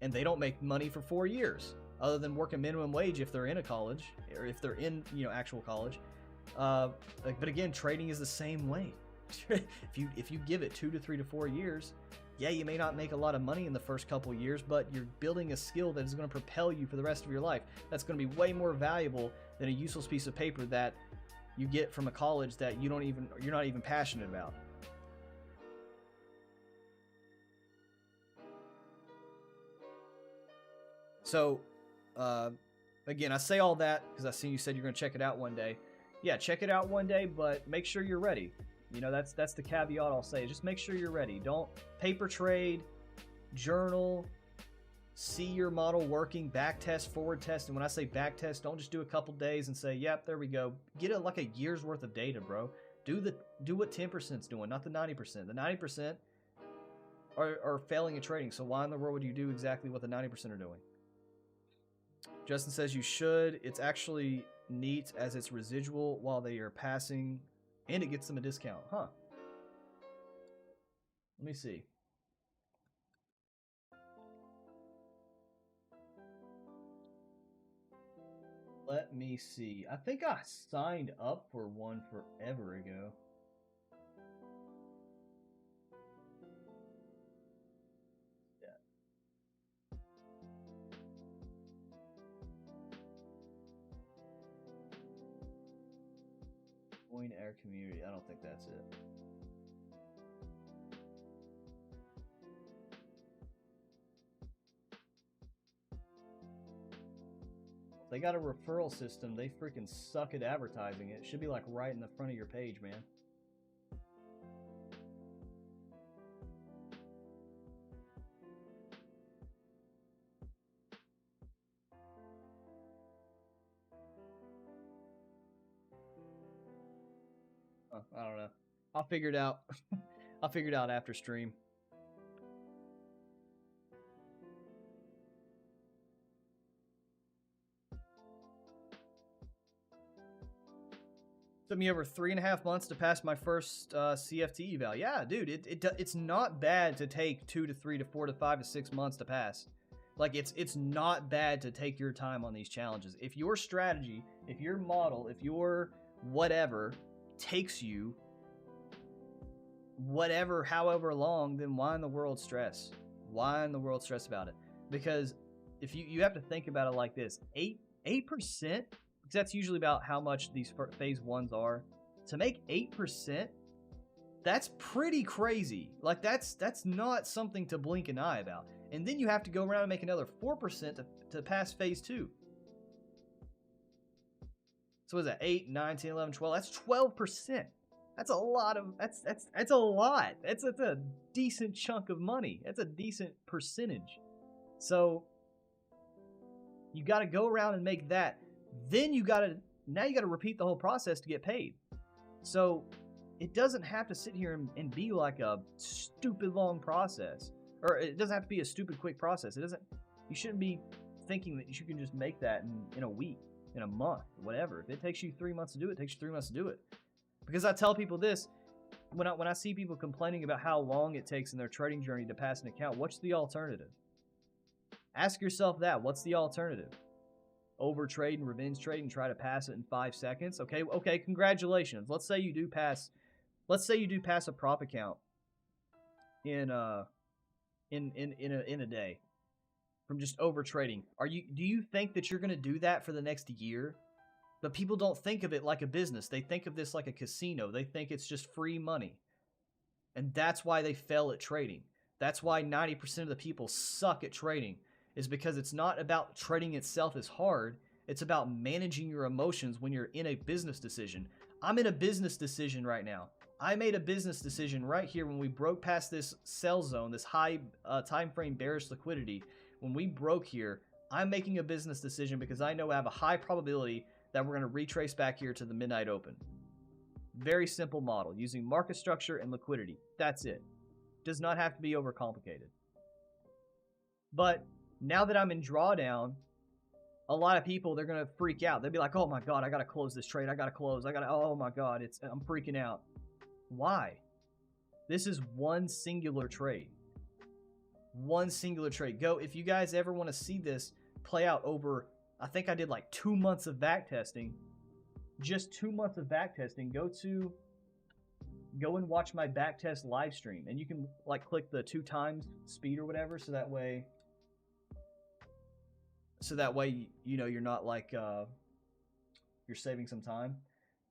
and they don't make money for 4 years, other than working minimum wage if they're in a college, or if they're in, actual college. But again, trading is the same way. if you give it 2 to 3 to 4 years, yeah, you may not make a lot of money in the first couple of years, but you're building a skill that is going to propel you for the rest of your life. That's going to be way more valuable than a useless piece of paper that you get from a college that you're not even passionate about. So, again, I say all that because I see you said you're going to check it out one day. Yeah, check it out one day, but make sure you're ready. That's the caveat I'll say. Just make sure you're ready. Don't paper trade, journal, see your model working, back test, forward test. And when I say back test, don't just do a couple days and say, yep, there we go. Get like a year's worth of data, bro. Do what 10%'s doing, not the 90%. The 90% are failing at trading. So why in the world would you do exactly what the 90% are doing? Justin says you should. It's actually neat as it's residual while they are passing, and it gets them a discount. Huh. Let me see. Let me see. I think I signed up for one forever ago. Join our community. I don't think that's it. They got a referral system. They freaking suck at advertising it. It should be like right in the front of your page, man. I don't know. I'll figure it out. I'll figure it out after stream. Took me over 3.5 months to pass my first CFT eval. Yeah, dude, it's not bad to take 2 to 3 to 4 to 5 to 6 months to pass. Like, it's not bad to take your time on these challenges. If your strategy, if your model, if your whatever takes you however long, then why in the world stress? Why in the world stress about it? Because if you have to think about it like this, 8%, because that's usually about how much these phase ones are. To make 8%, that's pretty crazy. Like that's not something to blink an eye about. And then you have to go around and make another 4% to pass phase 2. So what is that? 8, 9, 10, 11, 12. That's 12%. That's a lot of that's a lot. That's a decent chunk of money. That's a decent percentage. So you got to go around and make that. Then you got to repeat the whole process to get paid. So it doesn't have to sit here and be like a stupid long process, or it doesn't have to be a stupid quick process. You shouldn't be thinking that you can just make that in a week, in a month, whatever. If it takes you 3 months to do it, it takes you 3 months to do it. Because I tell people this, when I see people complaining about how long it takes in their trading journey to pass an account, what's the alternative? Ask yourself that. What's the alternative? Overtrade and revenge trade and try to pass it in 5 seconds? Okay, congratulations. Let's say you do pass a prop account in a day from just overtrading. Do you think that you're going to do that for the next year? But people don't think of it like a business. They think of this like a casino. They think it's just free money. And that's why they fail at trading. That's why 90% of the people suck at trading, is because it's not about trading itself is hard. It's about managing your emotions when you're in a business decision. I'm in a business decision right now. I made a business decision right here when we broke past this sell zone, this high time frame bearish liquidity. When we broke here, I'm making a business decision because I know I have a high probability that we're going to retrace back here to the midnight open. Very simple model using market structure and liquidity. That's it. Does not have to be overcomplicated. But now that I'm in drawdown, a lot of people, they're going to freak out. They'll be like, oh my God, I got to close this trade. Oh my God, I'm freaking out. Why? This is one singular trade. One singular trade. If you guys ever want to see this play out over, I think I did like 2 months of back testing. Just 2 months of back testing. Go and watch my back test live stream. And you can like click the 2 times speed or whatever. So that way, you know, you're not like, you're saving some time.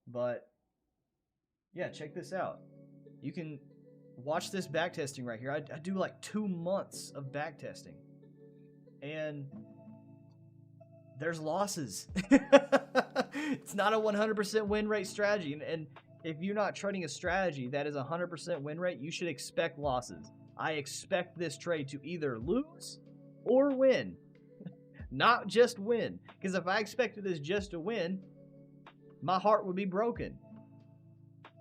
But yeah, check this out. You can watch this back testing right here. I do like 2 months of back testing. And there's losses. It's not a 100% win rate strategy. And if you're not trading a strategy that is 100% win rate, you should expect losses. I expect this trade to either lose or win. Not just win. Because if I expected this just to win, my heart would be broken.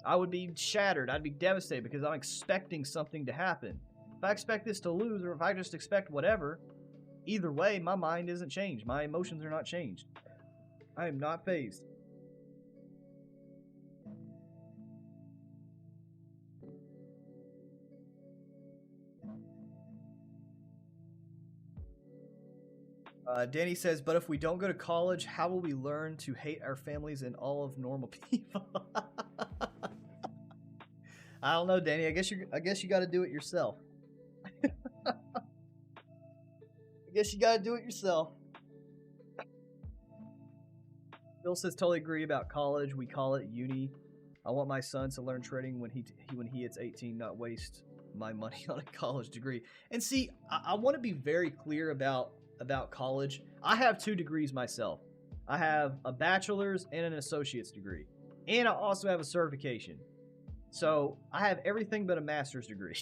I would be shattered. I'd be devastated because I'm expecting something to happen. If I expect this to lose, or if I just expect whatever, either way, my mind isn't changed. My emotions are not changed. I am not fazed. Danny says, but if we don't go to college, how will we learn to hate our families and all of normal people? I don't know, Danny. I guess you got to do it yourself. I guess you got to do it yourself. Bill says, totally agree about college. We call it uni. I want my son to learn trading when he hits 18, not waste my money on a college degree. And see, I want to be very clear about college. I have 2 degrees myself. I have a bachelor's and an associate's degree. And I also have a certification. So I have everything but a master's degree,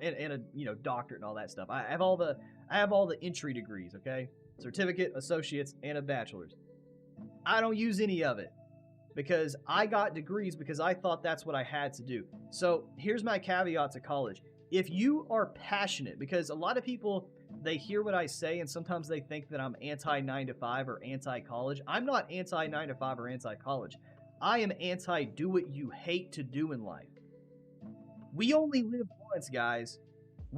and a doctorate and all that stuff. I have all the entry degrees, okay? Certificate, associates, and a bachelor's. I don't use any of it because I got degrees because I thought that's what I had to do. So here's my caveat to college. If you are passionate, because a lot of people, they hear what I say and sometimes they think that I'm anti 9-to-5 or anti college. I'm not anti 9-to-5 or anti college. I am anti do what you hate to do in life. We only live once, guys.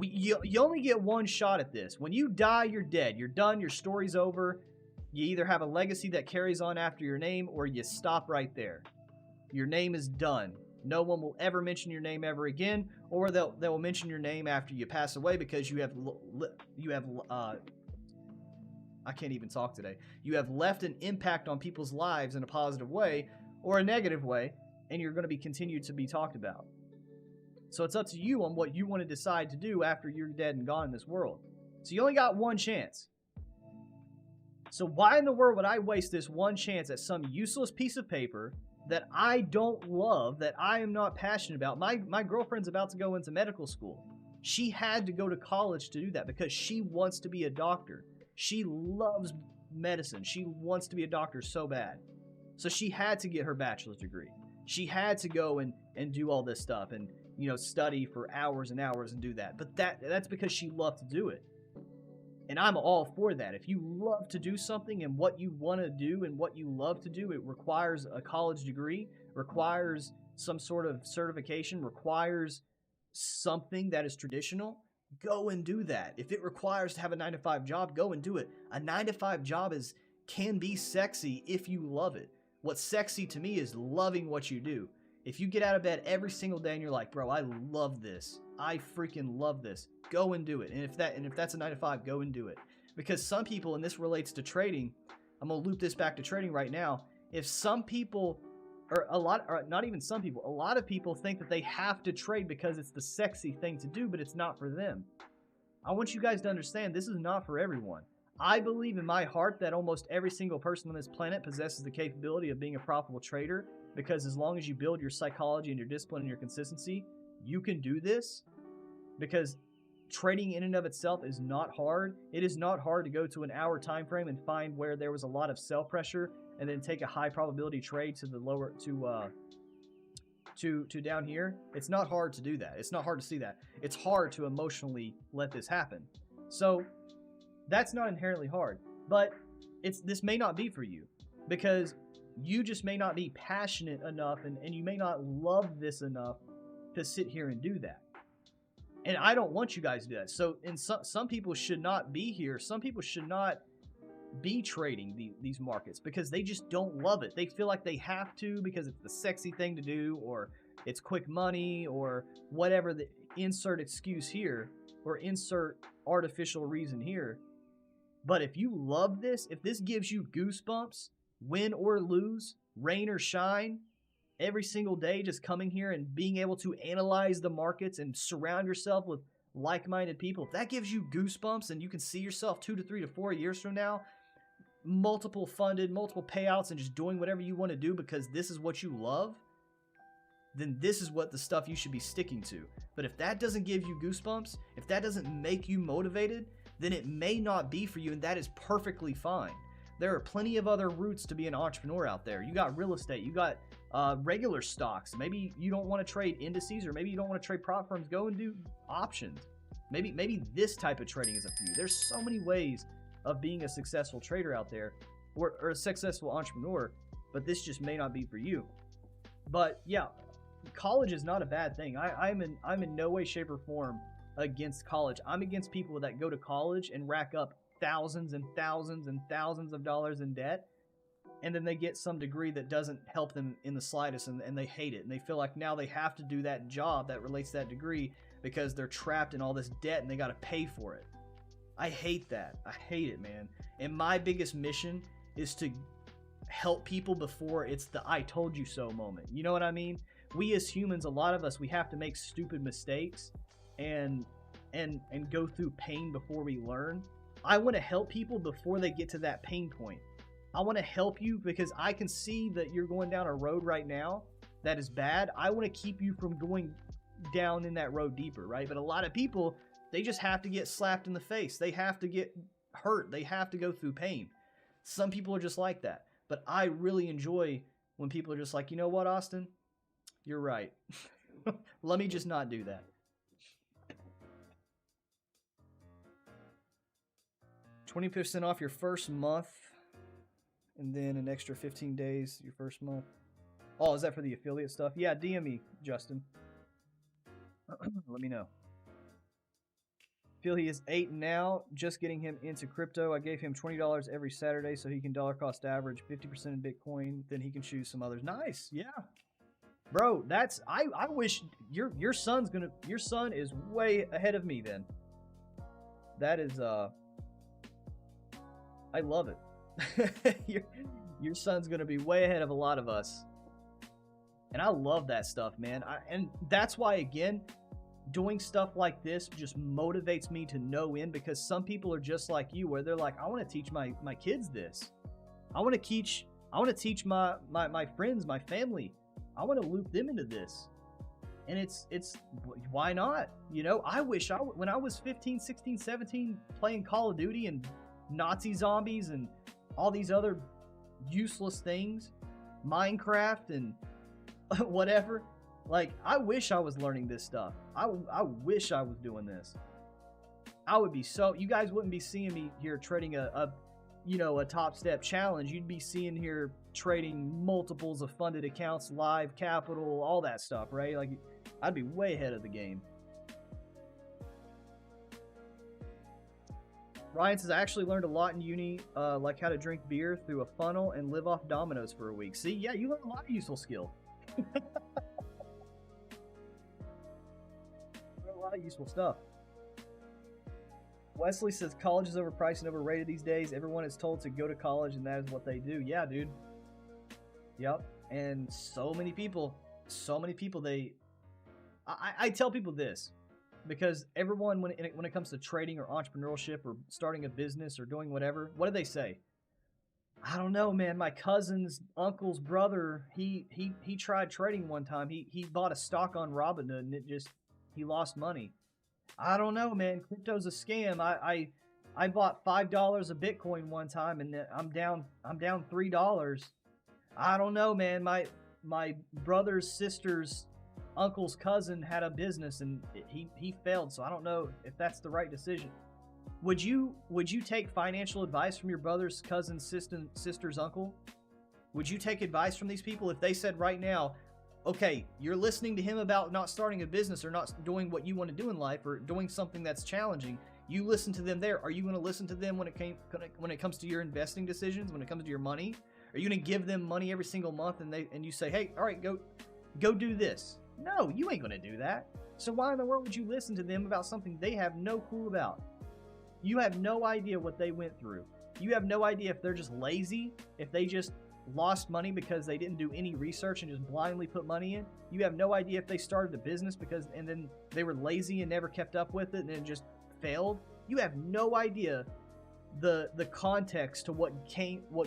You only get one shot at this. When you die, you're dead. You're done. Your story's over. You either have a legacy that carries on after your name or you stop right there. Your name is done. No one will ever mention your name ever again, or they'll mention your name after you pass away because you have I can't even talk today. You have left an impact on people's lives in a positive way or a negative way, and you're going to be continued to be talked about. So it's up to you on what you want to decide to do after you're dead and gone in this world. So you only got one chance. So why in the world would I waste this one chance at some useless piece of paper that I don't love, that I am not passionate about? My girlfriend's about to go into medical school. She had to go to college to do that because she wants to be a doctor. She loves medicine. She wants to be a doctor so bad. So she had to get her bachelor's degree. She had to go and do all this stuff and, you know, study for hours and hours and do that. But that's because she loved to do it. And I'm all for that. If you love to do something and what you want to do and what you love to do, it requires a college degree, requires some sort of certification, requires something that is traditional, go and do that. If it requires to have a 9-to-5 job, go and do it. A 9-to-5 job can be sexy if you love it. What's sexy to me is loving what you do. If you get out of bed every single day and you're like, bro, I love this. I freaking love this. Go and do it. And if that's a 9-to-5, go and do it. Because some people, and this relates to trading, I'm going to loop this back to trading right now. If some people, or not even some people, a lot of people think that they have to trade because it's the sexy thing to do, but it's not for them. I want you guys to understand this is not for everyone. I believe in my heart that almost every single person on this planet possesses the capability of being a profitable trader, because as long as you build your psychology and your discipline and your consistency, you can do this. Because trading in and of itself is not hard. It is not hard to go to an hour time frame and find where there was a lot of sell pressure and then take a high probability trade to the lower to down here. It's not hard to do that. It's not hard to see that. It's hard to emotionally let this happen. So that's not inherently hard, but this may not be for you because you just may not be passionate enough and you may not love this enough to sit here and do that. And I don't want you guys to do that. So some people should not be here. Some people should not be trading these markets because they just don't love it. They feel like they have to because it's the sexy thing to do, or it's quick money, or whatever the insert excuse here, or insert artificial reason here. But if you love this, if this gives you goosebumps, win or lose, rain or shine, every single day just coming here and being able to analyze the markets and surround yourself with like-minded people, if that gives you goosebumps and you can see yourself 2 to 3 to 4 years from now, multiple funded, multiple payouts, and just doing whatever you want to do because this is what you love, then this is what the stuff you should be sticking to. But if that doesn't give you goosebumps, if that doesn't make you motivated, then it may not be for you, and that is perfectly fine. There are plenty of other routes to be an entrepreneur out there. You got real estate, you got regular stocks. Maybe you don't want to trade indices, or maybe you don't want to trade prop firms. Go and do options. Maybe this type of trading is up to you. There's so many ways of being a successful trader out there, or a successful entrepreneur, but this just may not be for you. But yeah, college is not a bad thing. I'm in no way, shape, or form against college. I'm against people that go to college and rack up thousands and thousands and thousands of dollars in debt, and then they get some degree that doesn't help them in the slightest, and they hate it, and they feel like now they have to do that job that relates to that degree because they're trapped in all this debt and they got to pay for it. I hate that. I hate it, man. And my biggest mission is to help people before it's the I told you so moment. You know what I mean? We as humans, a lot of us, we have to make stupid mistakes and go through pain before we learn. I want to help people before they get to that pain point. I want to help you because I can see that you're going down a road right now that is bad. I want to keep you from going down in that road deeper, right? But a lot of people, they just have to get slapped in the face. They have to get hurt. They have to go through pain. Some people are just like that. But I really enjoy when people are just like, you know what, Austin? You're right. Let me just not do that. $20% off your first month, and then an extra 15 days your first month. Oh, is that for the affiliate stuff? Yeah, DM me, Justin. Let me know. Feel he is 8 now, just getting him into crypto. I gave him $20 every Saturday so he can dollar cost average 50% in Bitcoin. Then he can choose some others. Nice, yeah. Bro, that's I wish your son is way ahead of me then. That is I love it. Your son's going to be way ahead of a lot of us. And I love that stuff, man. And that's why, again, doing stuff like this just motivates me to no end, because some people are just like you, where they're like, I want to teach my kids this. I want to teach my friends, my family. I want to loop them into this. And it's why not? You know, I wish when I was 15, 16, 17 playing Call of Duty and Nazi zombies and all these other useless things, Minecraft and whatever, like, I wish I was learning this stuff. I wish I was doing this. I would be you guys wouldn't be seeing me here trading a TopStep challenge. You'd be seeing here trading multiples of funded accounts, live capital, all that stuff, right? Like, I'd be way ahead of the game. Ryan says, I actually learned a lot in uni, like how to drink beer through a funnel and live off dominoes for a week. See, yeah, you learned a lot of useful skill. A lot of useful stuff. Wesley says, college is overpriced and overrated these days. Everyone is told to go to college, and that is what they do. Yeah, dude. Yep. And so many people, I tell people this, because everyone, when it comes to trading or entrepreneurship or starting a business or doing whatever, what do they say? I don't know, man. My cousin's uncle's brother, he tried trading one time. He bought a stock on Robinhood, and he lost money. I don't know, man. Crypto's a scam. I bought $5 of Bitcoin one time, and I'm down $3. I don't know, man. My brother's sister's uncle's cousin had a business, and he failed. So I don't know if that's the right decision. Would you take financial advice from your brother's cousin's sister's uncle? Would you take advice from these people if they said right now, okay, you're listening to him about not starting a business or not doing what you want to do in life or doing something that's challenging? You listen to them there. Are you going to listen to them when it comes to your investing decisions, when it comes to your money? Are you going to give them money every single month and you say, hey, all right, go do this? No, you ain't going to do that. So why in the world would you listen to them about something they have no clue about? You have no idea what they went through. You have no idea if they're just lazy, if they just lost money because they didn't do any research and just blindly put money in. You have no idea if they started a business and then they were lazy and never kept up with it and then just failed. You have no idea the context to what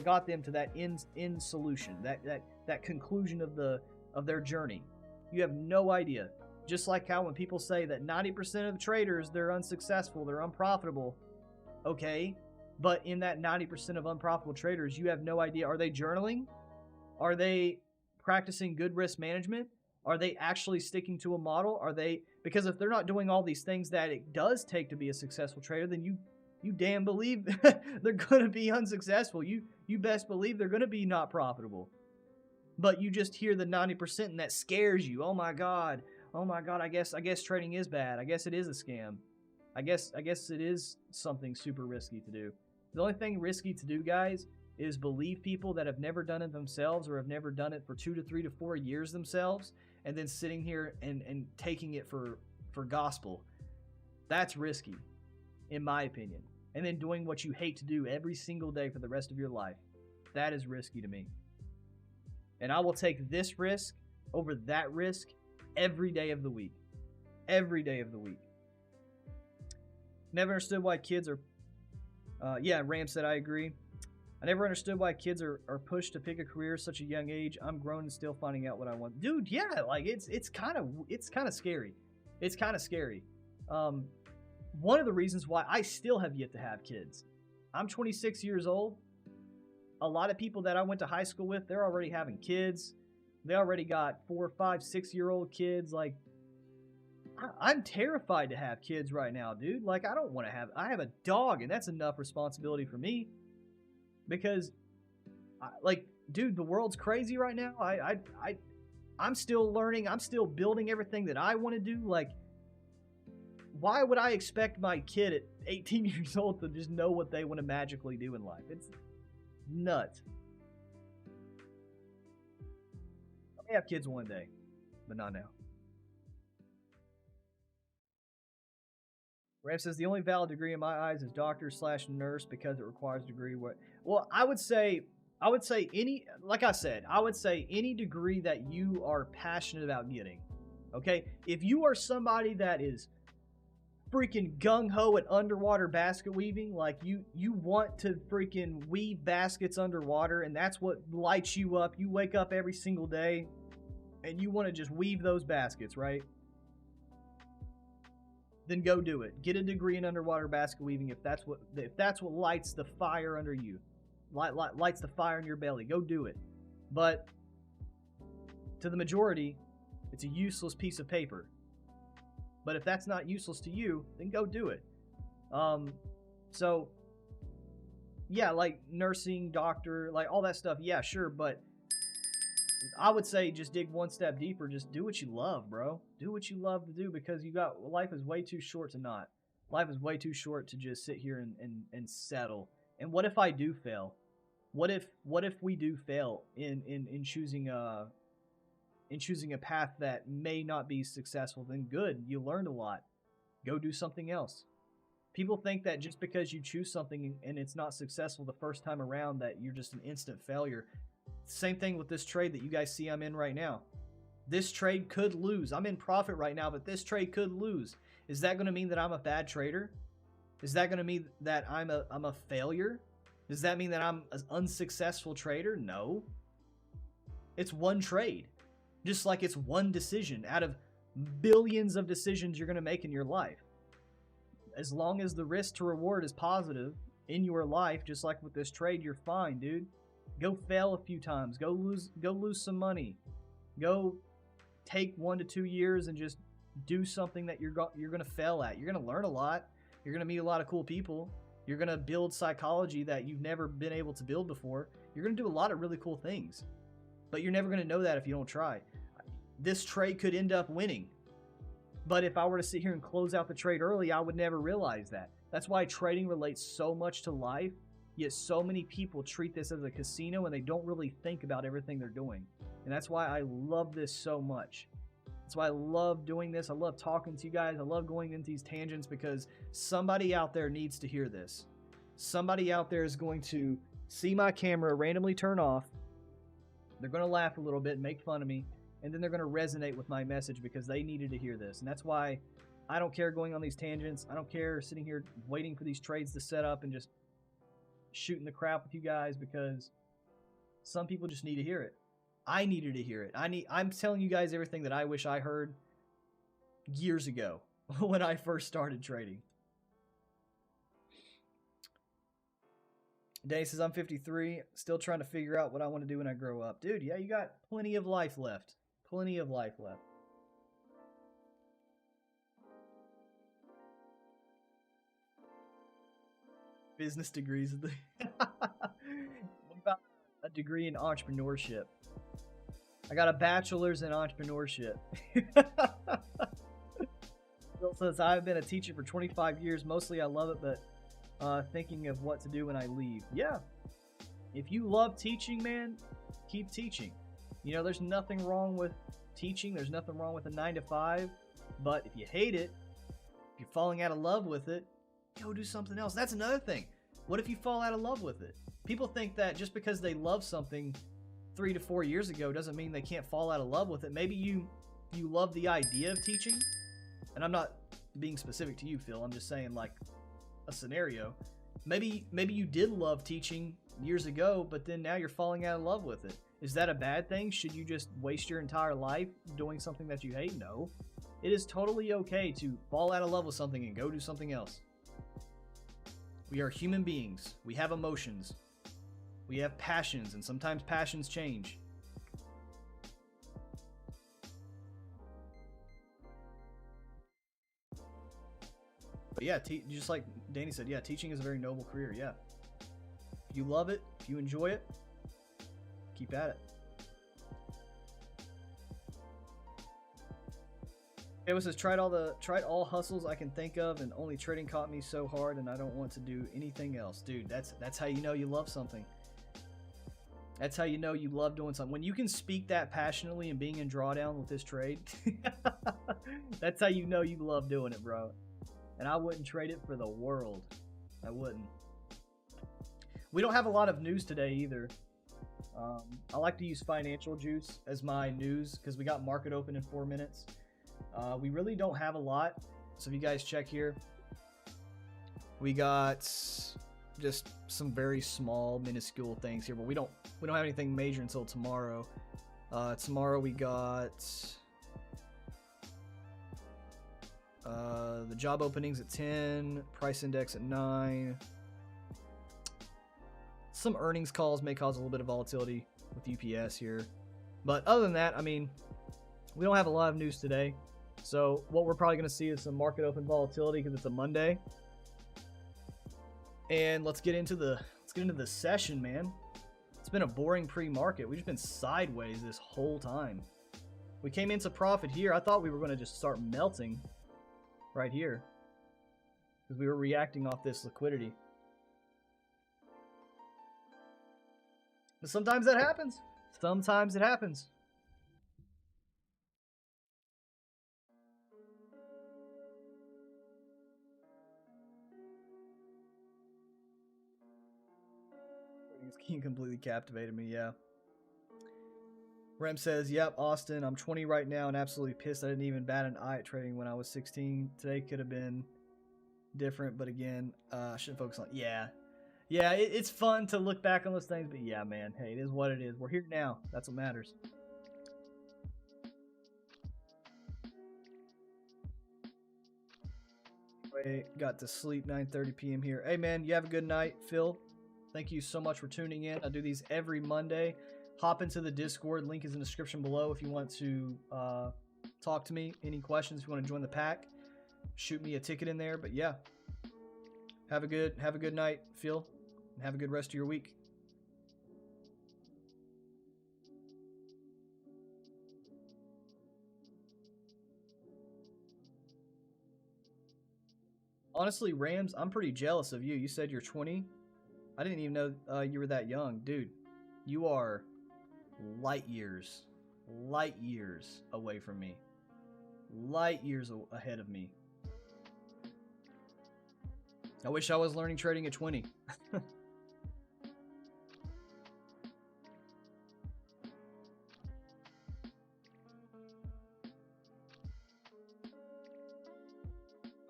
got them to that end solution, that conclusion of their journey. You have no idea. Just like how when people say that 90% of the traders, they're unsuccessful, they're unprofitable. Okay, but in that 90% of unprofitable traders, you have no idea. Are they journaling? Are they practicing good risk management? Are they actually sticking to a model? Because if they're not doing all these things that it does take to be a successful trader, then you damn believe they're going to be unsuccessful. You best believe they're going to be not profitable. But you just hear the 90% and that scares you. Oh my God, I guess trading is bad. I guess it is a scam. I guess it is something super risky to do. The only thing risky to do, guys, is believe people that have never done it themselves or have never done it for 2 to 3 to 4 years themselves, and then sitting here and taking it for gospel. That's risky, in my opinion. And then doing what you hate to do every single day for the rest of your life. That is risky to me. And I will take this risk over that risk every day of the week. Every day of the week. Never understood why kids are... Ram said, I agree. I never understood why kids are pushed to pick a career at such a young age. I'm grown and still finding out what I want. Dude, yeah, like it's kind of scary. It's kind of scary. One of the reasons why I still have yet to have kids. I'm 26 years old. A lot of people that I went to high school with, they're already having kids. They already got 4, 5, 6-year-old kids. Like, I'm terrified to have kids right now, dude. Like, I have a dog, and that's enough responsibility for me. Because, dude, the world's crazy right now. I'm still learning. I'm still building everything that I want to do. Like, why would I expect my kid at 18 years old to just know what they want to magically do in life? It's nuts. I may have kids one day, but not now. Ram says the only valid degree in my eyes is doctor/nurse because it requires a degree. Well, I would say any, like I said, I would say any degree that you are passionate about getting. Okay, if you are somebody that is freaking gung-ho at underwater basket weaving, like you want to freaking weave baskets underwater, and that's what lights you up. You wake up every single day and you want to just weave those baskets, right? Then go do it. Get a degree in underwater basket weaving if that's what lights the fire under you. Lights the fire in your belly. Go do it. But to the majority, it's a useless piece of paper. But if that's not useless to you, then go do it. So yeah, like nursing, doctor, like all that stuff, yeah, sure, but I would say just dig one step deeper. Just do what you love, bro. Do what you love to do, because life is way too short to not. Life is way too short to just sit here and settle. And what if I do fail? What if we do fail in choosing a path that may not be successful? Then good, you learned a lot. Go do something else. People think that just because you choose something and it's not successful the first time around that you're just an instant failure. Same thing with this trade that you guys see I'm in right now. This trade could lose. I'm in profit right now, but this trade could lose. Is that going to mean that I'm a bad trader? Is that going to mean that I'm a failure? Does that mean that I'm an unsuccessful trader? No. It's one trade. Just like it's one decision out of billions of decisions you're going to make in your life. As long as the risk to reward is positive in your life, just like with this trade, you're fine, dude. Go fail a few times. Go lose some money. Go take 1 to 2 years and just do something that you're going to fail at. You're going to learn a lot. You're going to meet a lot of cool people. You're going to build psychology that you've never been able to build before. You're going to do a lot of really cool things. But you're never going to know that if you don't try. This trade could end up winning. But if I were to sit here and close out the trade early, I would never realize that. That's why trading relates so much to life. Yet so many people treat this as a casino and they don't really think about everything they're doing. And that's why I love this so much. That's why I love doing this. I love talking to you guys. I love going into these tangents because somebody out there needs to hear this. Somebody out there is going to see my camera randomly turn off. They're going to laugh a little bit and make fun of me. And then they're going to resonate with my message because they needed to hear this. And that's why I don't care going on these tangents. I don't care sitting here waiting for these trades to set up and just shooting the crap with you guys, because some people just need to hear it. I needed to hear it. I'm telling you guys everything that I wish I heard years ago when I first started trading. Danny says, I'm 53, still trying to figure out what I want to do when I grow up. Dude, yeah, you got plenty of life left. Plenty of life left. Business degrees. What about a degree in entrepreneurship? I got a bachelor's in entrepreneurship. Bill says, I've been a teacher for 25 years. Mostly I love it, but thinking of what to do when I leave. Yeah. If you love teaching, man, keep teaching. You know, there's nothing wrong with teaching. There's nothing wrong with a 9 to 5. But if you hate it, if you're falling out of love with it, go do something else. That's another thing. What if you fall out of love with it? People think that just because they love something 3 to 4 years ago doesn't mean they can't fall out of love with it. Maybe you love the idea of teaching. And I'm not being specific to you, Phil. I'm just saying like a scenario. Maybe you did love teaching years ago, but then now you're falling out of love with it. Is that a bad thing? Should you just waste your entire life doing something that you hate? No. It is totally okay to fall out of love with something and go do something else. We are human beings. We have emotions. We have passions, and sometimes passions change. But yeah, just like Danny said, yeah, teaching is a very noble career, yeah. If you love it, if you enjoy it, keep at it. It says, tried all hustles I can think of, and only trading caught me so hard, and I don't want to do anything else. Dude, that's how you know you love something. That's how you know you love doing something. When you can speak that passionately and being in drawdown with this trade, that's how you know you love doing it, bro. And I wouldn't trade it for the world. I wouldn't. We don't have a lot of news today either. I like to use Financial Juice as my news because we got market open in 4 minutes. We really don't have a lot. So if you guys check here, we got just some very small, minuscule things here, but we don't have anything major until tomorrow. Tomorrow we got the job openings at 10, price index at 9. Some earnings calls may cause a little bit of volatility with UPS here. But other than that, I mean, we don't have a lot of news today. So what we're probably going to see is some market open volatility because it's a Monday. And let's get into the session, man. It's been a boring pre-market. We've just been sideways this whole time. We came into profit here. I thought we were going to just start melting right here because we were reacting off this liquidity. But sometimes that happens. Sometimes it happens. He completely captivated me, yeah. Rem says, yep, Austin, I'm 20 right now and absolutely pissed I didn't even bat an eye at trading when I was 16. Today could have been different, but again, I shouldn't focus on it. Yeah, it's fun to look back on those things, but yeah, man, hey, it is what it is. We're here now. That's what matters. Got to sleep 9:30 p.m. here. Hey, man, you have a good night, Phil. Thank you so much for tuning in. I do these every Monday. Hop into the Discord. Link is in the description below if you want to talk to me. Any questions, if you want to join the pack, shoot me a ticket in there. But yeah, have a good night, Phil, and have a good rest of your week. Honestly, Rams, I'm pretty jealous of you. You said you're 20. I didn't even know you were that young. Dude, you are light years away from me. Light years ahead of me. I wish I was learning trading at 20.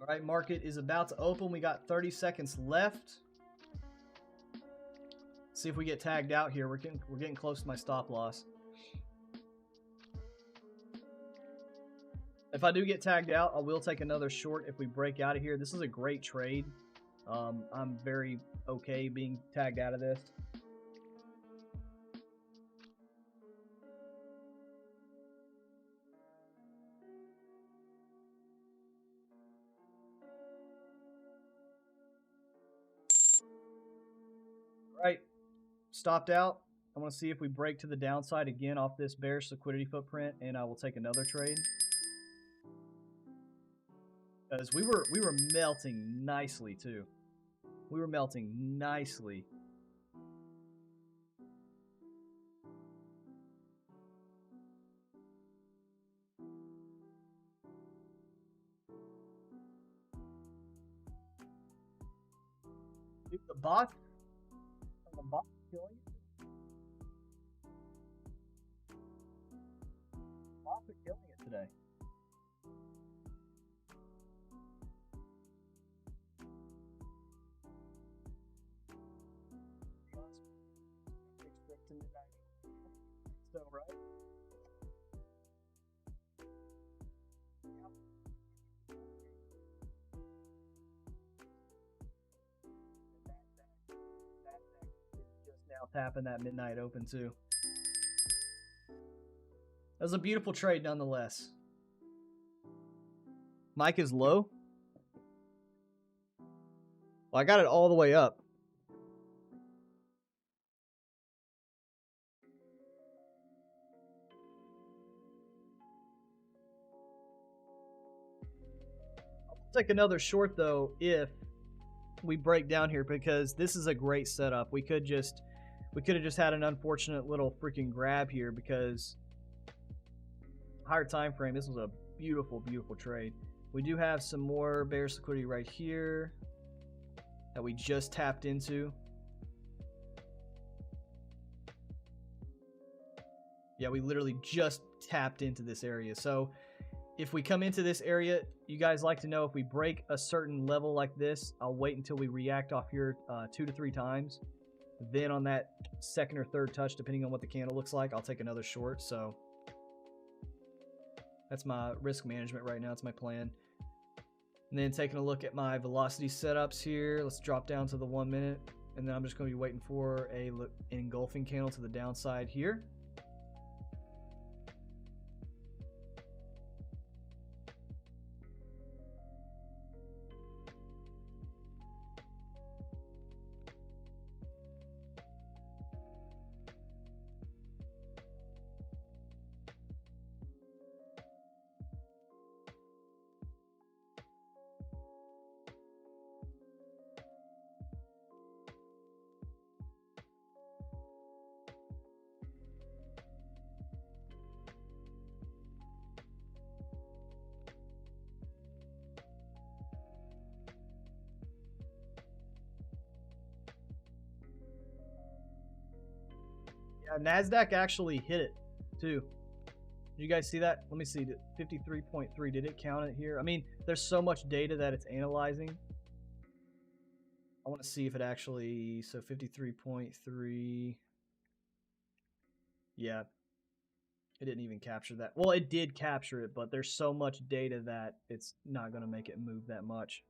All right, market is about to open. We got 30 seconds left. See if we get tagged out here. We're getting close to my stop loss. If I do get tagged out, I will take another short if we break out of here. This is a great trade. I'm very okay being tagged out of this. All right. Stopped out. I want to see if we break to the downside again off this bearish liquidity footprint, and I will take another trade. Because we were melting nicely too. We were melting nicely. Dude, the bots killing it. Bots are killing it today. So, right? Now tapping that midnight open too. That was a beautiful trade nonetheless. Mic is low. Well, I got it all the way up. I'll take another short though if we break down here, because this is a great setup. We could have just had an unfortunate little freaking grab here, because higher time frame, this was a beautiful trade. We do have some more bearish liquidity right here that we just tapped into. Yeah, we literally just tapped into this area. So if we come into this area, you guys like to know if we break a certain level like this, I'll wait until we react off here 2 to 3 times. Then on that second or third touch, depending on what the candle looks like, I'll take another short. So that's my risk management right now. It's my plan. And then taking a look at my velocity setups here. Let's drop down to the 1 minute. And then I'm just going to be waiting for an engulfing candle to the downside here. Yeah, NASDAQ actually hit it too. Did you guys see that? Let me see. 53.3. Did it count it here? I mean, there's so much data that it's analyzing. I want to see if it actually... So 53.3. Yeah. It didn't even capture that. Well, it did capture it, but there's so much data that it's not going to make it move that much.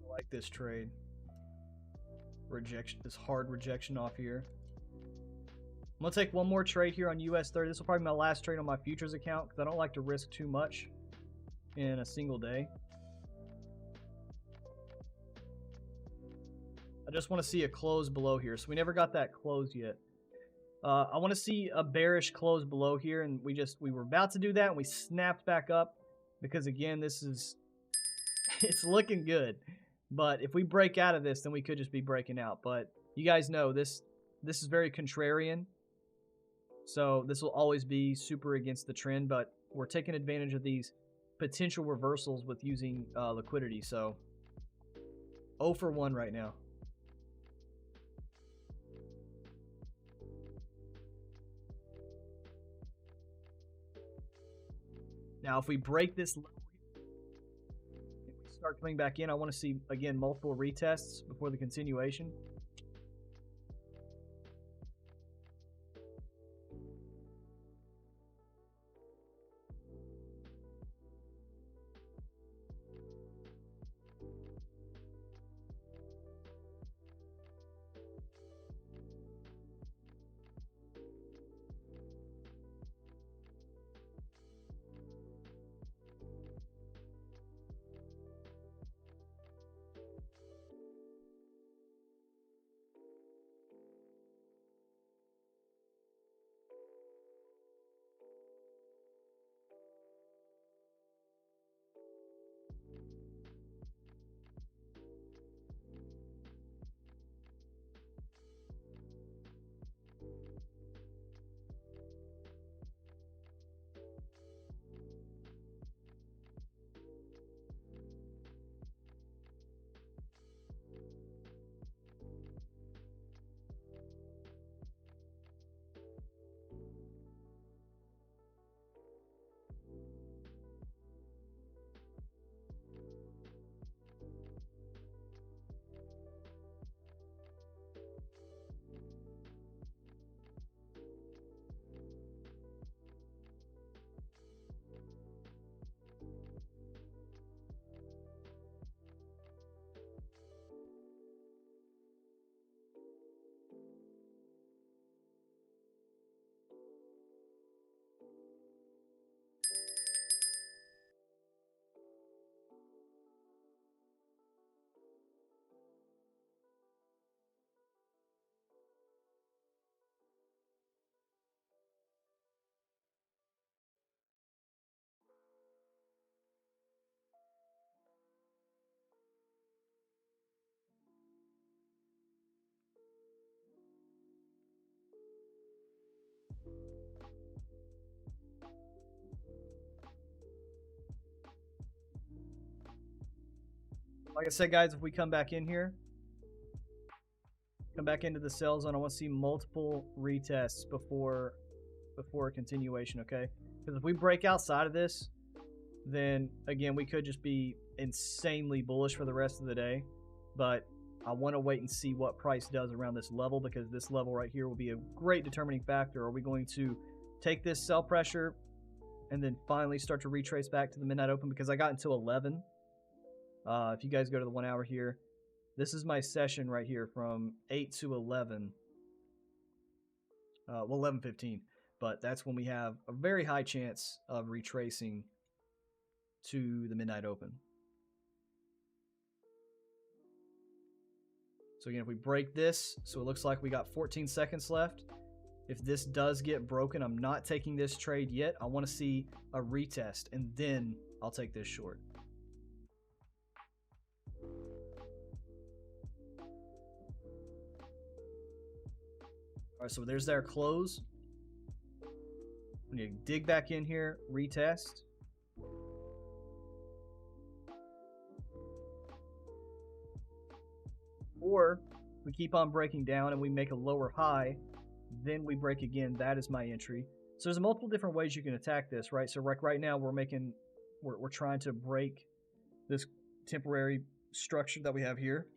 I like this trade. Rejection, this hard rejection off here. I'm going to take one more trade here on US30. This will probably be my last trade on my futures account because I don't like to risk too much in a single day. I just want to see a close below here. So we never got that close yet. I want to see a bearish close below here, and we were about to do that, and we snapped back up because again, this is it's looking good. But if we break out of this, then we could just be breaking out. But you guys know this is very contrarian. So this will always be super against the trend, but we're taking advantage of these potential reversals with using liquidity. So 0 for 1 right now. Now, if we break this level, if we start coming back in, I want to see, again, multiple retests before the continuation. Like I said, guys, if we come back in here, come back into the sell zone, I want to see multiple retests before a continuation, okay? Because if we break outside of this, then again, we could just be insanely bullish for the rest of the day. But I want to wait and see what price does around this level, because this level right here will be a great determining factor. Are we going to take this sell pressure and then finally start to retrace back to the midnight open? Because I got until 11. If you guys go to the 1 hour here, this is my session right here from 8 to 11. Well, 11:15. But that's when we have a very high chance of retracing to the midnight open. So again, if we break this, so it looks like we got 14 seconds left. If this does get broken, I'm not taking this trade yet. I want to see a retest, and then I'll take this short. All right, so there's their close. We need to dig back in here, retest. Or we keep on breaking down and we make a lower high, then we break again. That is my entry. So there's multiple different ways you can attack this, right? So right now we're trying to break this temporary structure that we have here.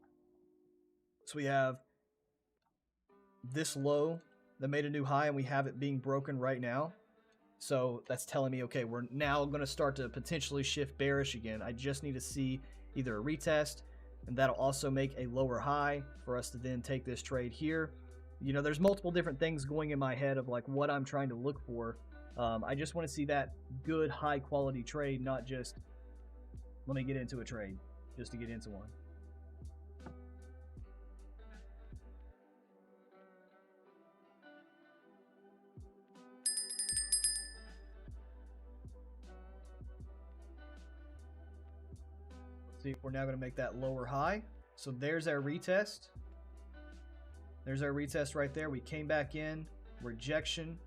So we have this low that made a new high, and we have it being broken right now. So that's telling me, okay, we're now going to start to potentially shift bearish again. I just need to see either a retest, and that'll also make a lower high for us to then take this trade here. You know, there's multiple different things going in my head of like what I'm trying to look for. I just want to see that good high quality trade, not just let me get into a trade just to get into one. See, we're now going to make that lower high. So there's our retest. There's our retest right there. We came back in, rejection.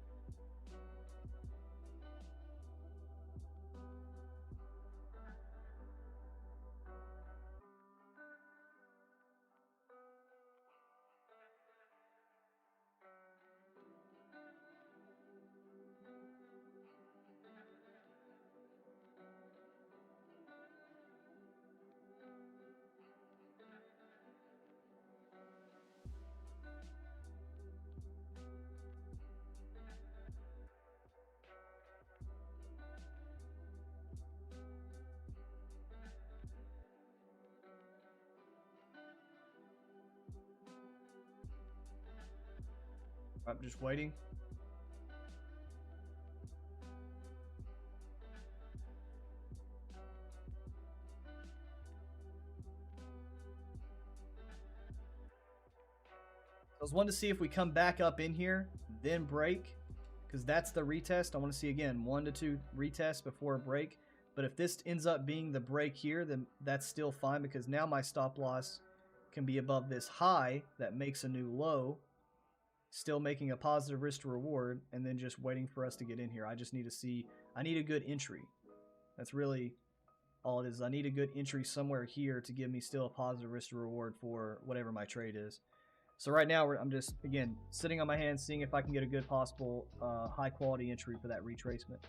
I'm just waiting. I was wanting to see if we come back up in here, then break, because that's the retest. I want to see again 1 to 2 retests before a break. But if this ends up being the break here, then that's still fine, because now my stop loss can be above this high that makes a new low. Still making a positive risk to reward, and then just waiting for us to get in here. I just need to see, I need a good entry. That's really all it is. I need a good entry somewhere here to give me still a positive risk to reward for whatever my trade is. So right now, I'm just, again, sitting on my hands, seeing if I can get a good possible high quality entry for that retracement.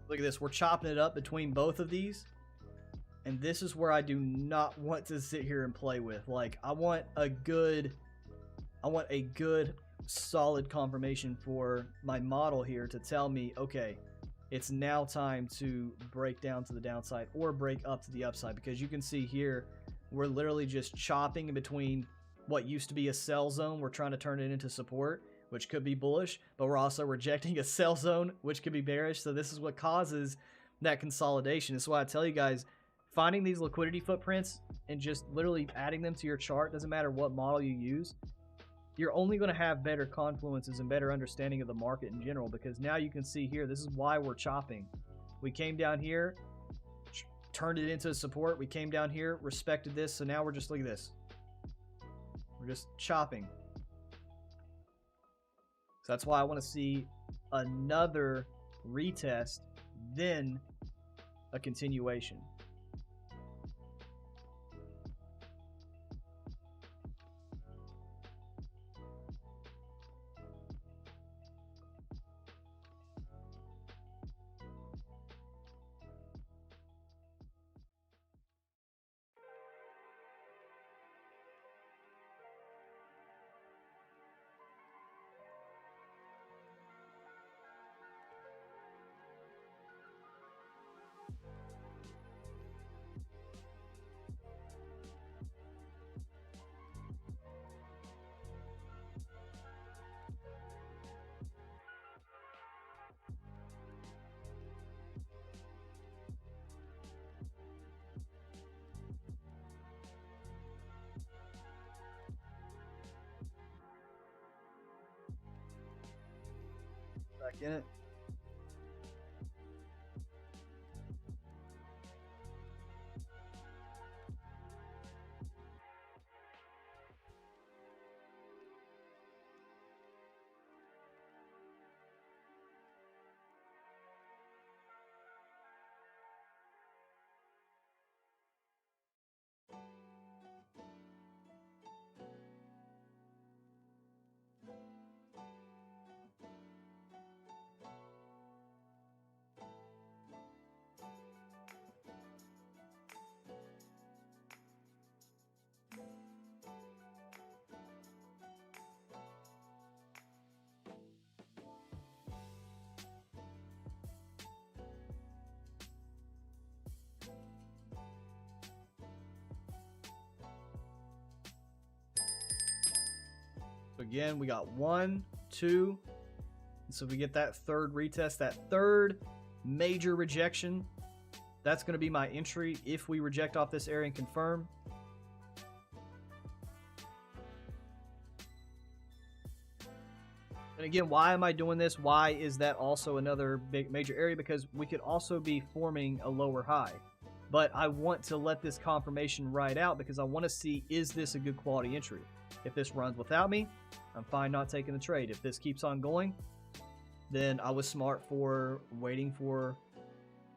Look at this. We're chopping it up between both of these. And this is where I do not want to sit here and play with. Like, I want a good solid confirmation for my model here to tell me, okay, it's now time to break down to the downside or break up to the upside. Because you can see here, we're literally just chopping in between what used to be a sell zone. We're trying to turn it into support, which could be bullish, but we're also rejecting a sell zone, which could be bearish. So this is what causes that consolidation. That's why I tell you guys, finding these liquidity footprints and just literally adding them to your chart, doesn't matter what model you use, you're only going to have better confluences and better understanding of the market in general, because now you can see here, this is why we're chopping. We came down here, turned it into support. We came down here, respected this. So now we're just, look at this. We're just chopping. So that's why I want to see another retest, then a continuation. Back in it. So again, we got 1, 2. So we get that third retest, that third major rejection. That's going to be my entry if we reject off this area and confirm. And again, why am I doing this? Why is that also another big major area? Because we could also be forming a lower high. But I want to let this confirmation ride out because I want to see, is this a good quality entry? If this runs without me, I'm fine not taking the trade. If this keeps on going, then I was smart for waiting for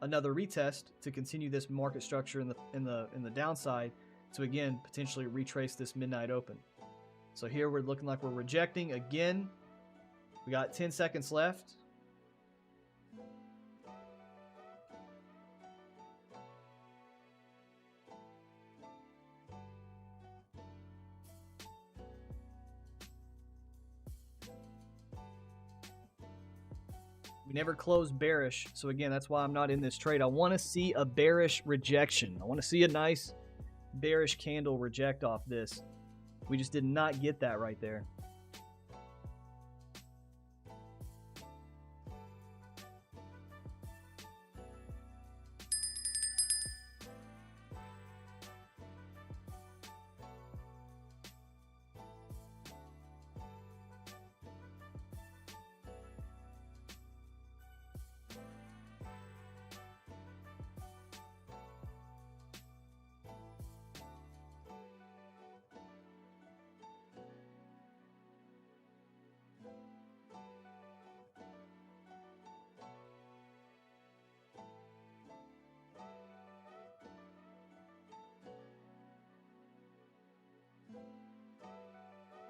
another retest to continue this market structure in the downside to again potentially retrace this midnight open. So here we're looking like we're rejecting again. We got 10 seconds left. We never closed bearish, so again, that's why I'm not in this trade. I want to see a bearish rejection. I want to see a nice bearish candle reject off this. We just did not get that right there.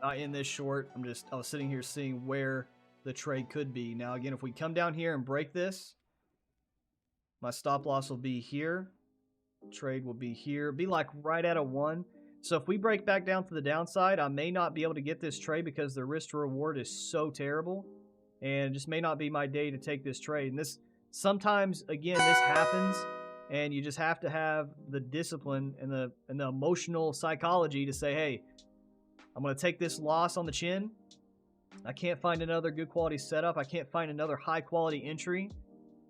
Not in this short. I was sitting here seeing where the trade could be. Now, again, if we come down here and break this, my stop loss will be here. Trade will be here. Be like right at a 1. So if we break back down to the downside, I may not be able to get this trade because the risk to reward is so terrible. And it just may not be my day to take this trade. And this sometimes, again, this happens. And you just have to have the discipline and the emotional psychology to say, hey, I'm going to take this loss on the chin. I can't find another good quality setup. I can't find another high quality entry.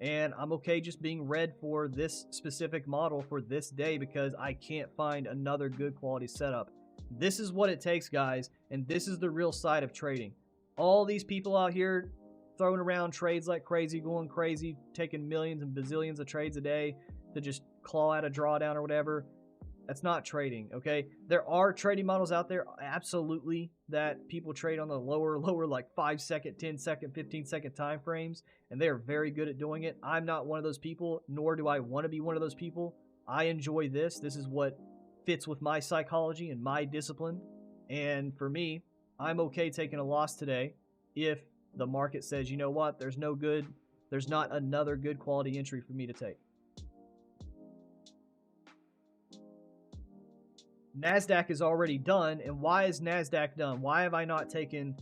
And I'm okay just being red for this specific model for this day because I can't find another good quality setup. This is what it takes, guys. And this is the real side of trading. All these people out here throwing around trades like crazy, going crazy, taking millions and bazillions of trades a day to just claw out a drawdown or whatever. That's not trading, okay? There are trading models out there, absolutely, that people trade on the lower like 5 second, 10 second, 15 second time frames, and they are very good at doing it. I'm not one of those people, nor do I want to be one of those people. I enjoy this. This is what fits with my psychology and my discipline. And for me, I'm okay taking a loss today if the market says, you know what, there's not another good quality entry for me to take. NASDAQ is already done. And why is NASDAQ done? Why have I not taken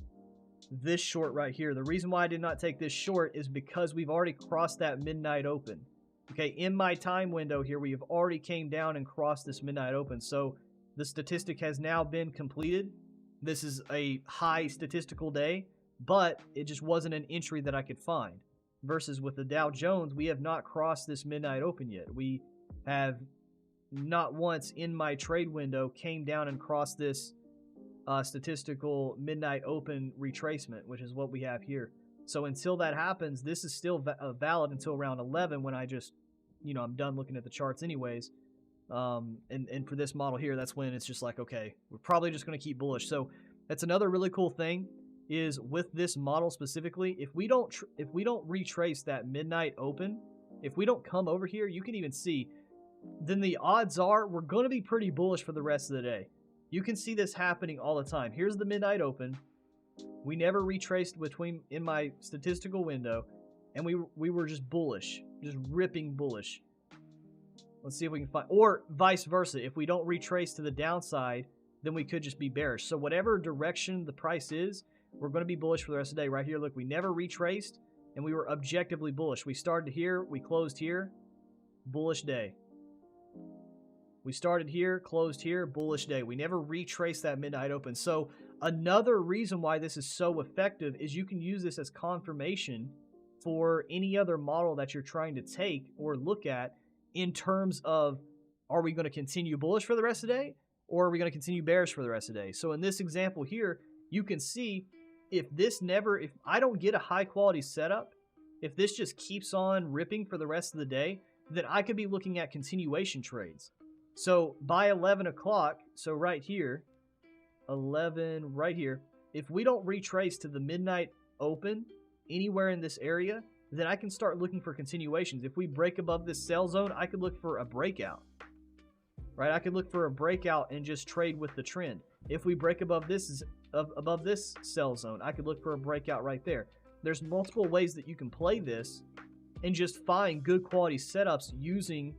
this short right here? The reason why I did not take this short is because we've already crossed that midnight open. Okay, in my time window here, we have already came down and crossed this midnight open. So the statistic has now been completed. This is a high statistical day, but it just wasn't an entry that I could find. Versus with the Dow Jones, we have not crossed this midnight open yet. We have not once in my trade window came down and crossed this statistical midnight open retracement, which is what we have here. So until that happens, this is still valid until around 11 when I just, I'm done looking at the charts anyways. And for this model here, that's when it's just like, okay, we're probably just going to keep bullish. So that's another really cool thing is with this model specifically, if we don't retrace that midnight open, if we don't come over here, you can even see, then the odds are we're going to be pretty bullish for the rest of the day. You can see this happening all the time. Here's the midnight open. We never retraced in my statistical window, and we were just bullish, just ripping bullish. Let's see if we can find, or vice versa. If we don't retrace to the downside, then we could just be bearish. So whatever direction the price is, we're going to be bullish for the rest of the day. Right here, look, we never retraced, and we were objectively bullish. We started here, we closed here, bullish day. We started here, closed here, bullish day. We never retraced that midnight open. So another reason why this is so effective is you can use this as confirmation for any other model that you're trying to take or look at in terms of, are we going to continue bullish for the rest of the day, or are we going to continue bearish for the rest of the day? So in this example here, you can see if I don't get a high quality setup, if this just keeps on ripping for the rest of the day, then I could be looking at continuation trades. So by 11 o'clock, so right here, 11 right here, if we don't retrace to the midnight open anywhere in this area, then I can start looking for continuations. If we break above this sell zone, I could look for a breakout, right? I could look for a breakout and just trade with the trend. If we break above this sell zone, I could look for a breakout right there. There's multiple ways that you can play this and just find good quality setups using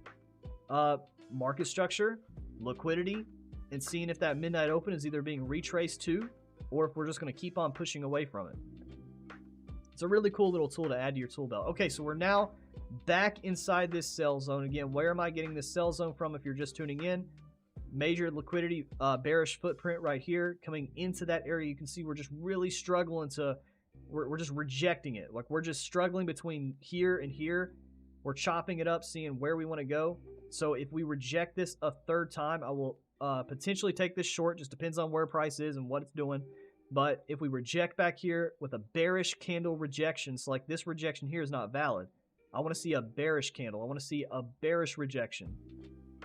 market structure, liquidity, and seeing if that midnight open is either being retraced to or if we're just going to keep on pushing away from it. It's a really cool little tool to add to your tool belt. Okay, so we're now back inside this sell zone. Again, where am I getting this sell zone from if you're just tuning in? Major liquidity bearish footprint right here. Coming into that area, you can see we're just really struggling to, we're just rejecting it. Like we're just struggling between here and here. We're chopping it up, seeing where we want to go. So if we reject this a third time, I will potentially take this short. Just depends on where price is and what it's doing. But if we reject back here with a bearish candle rejection, so like this rejection here is not valid. I want to see a bearish candle. I want to see a bearish rejection,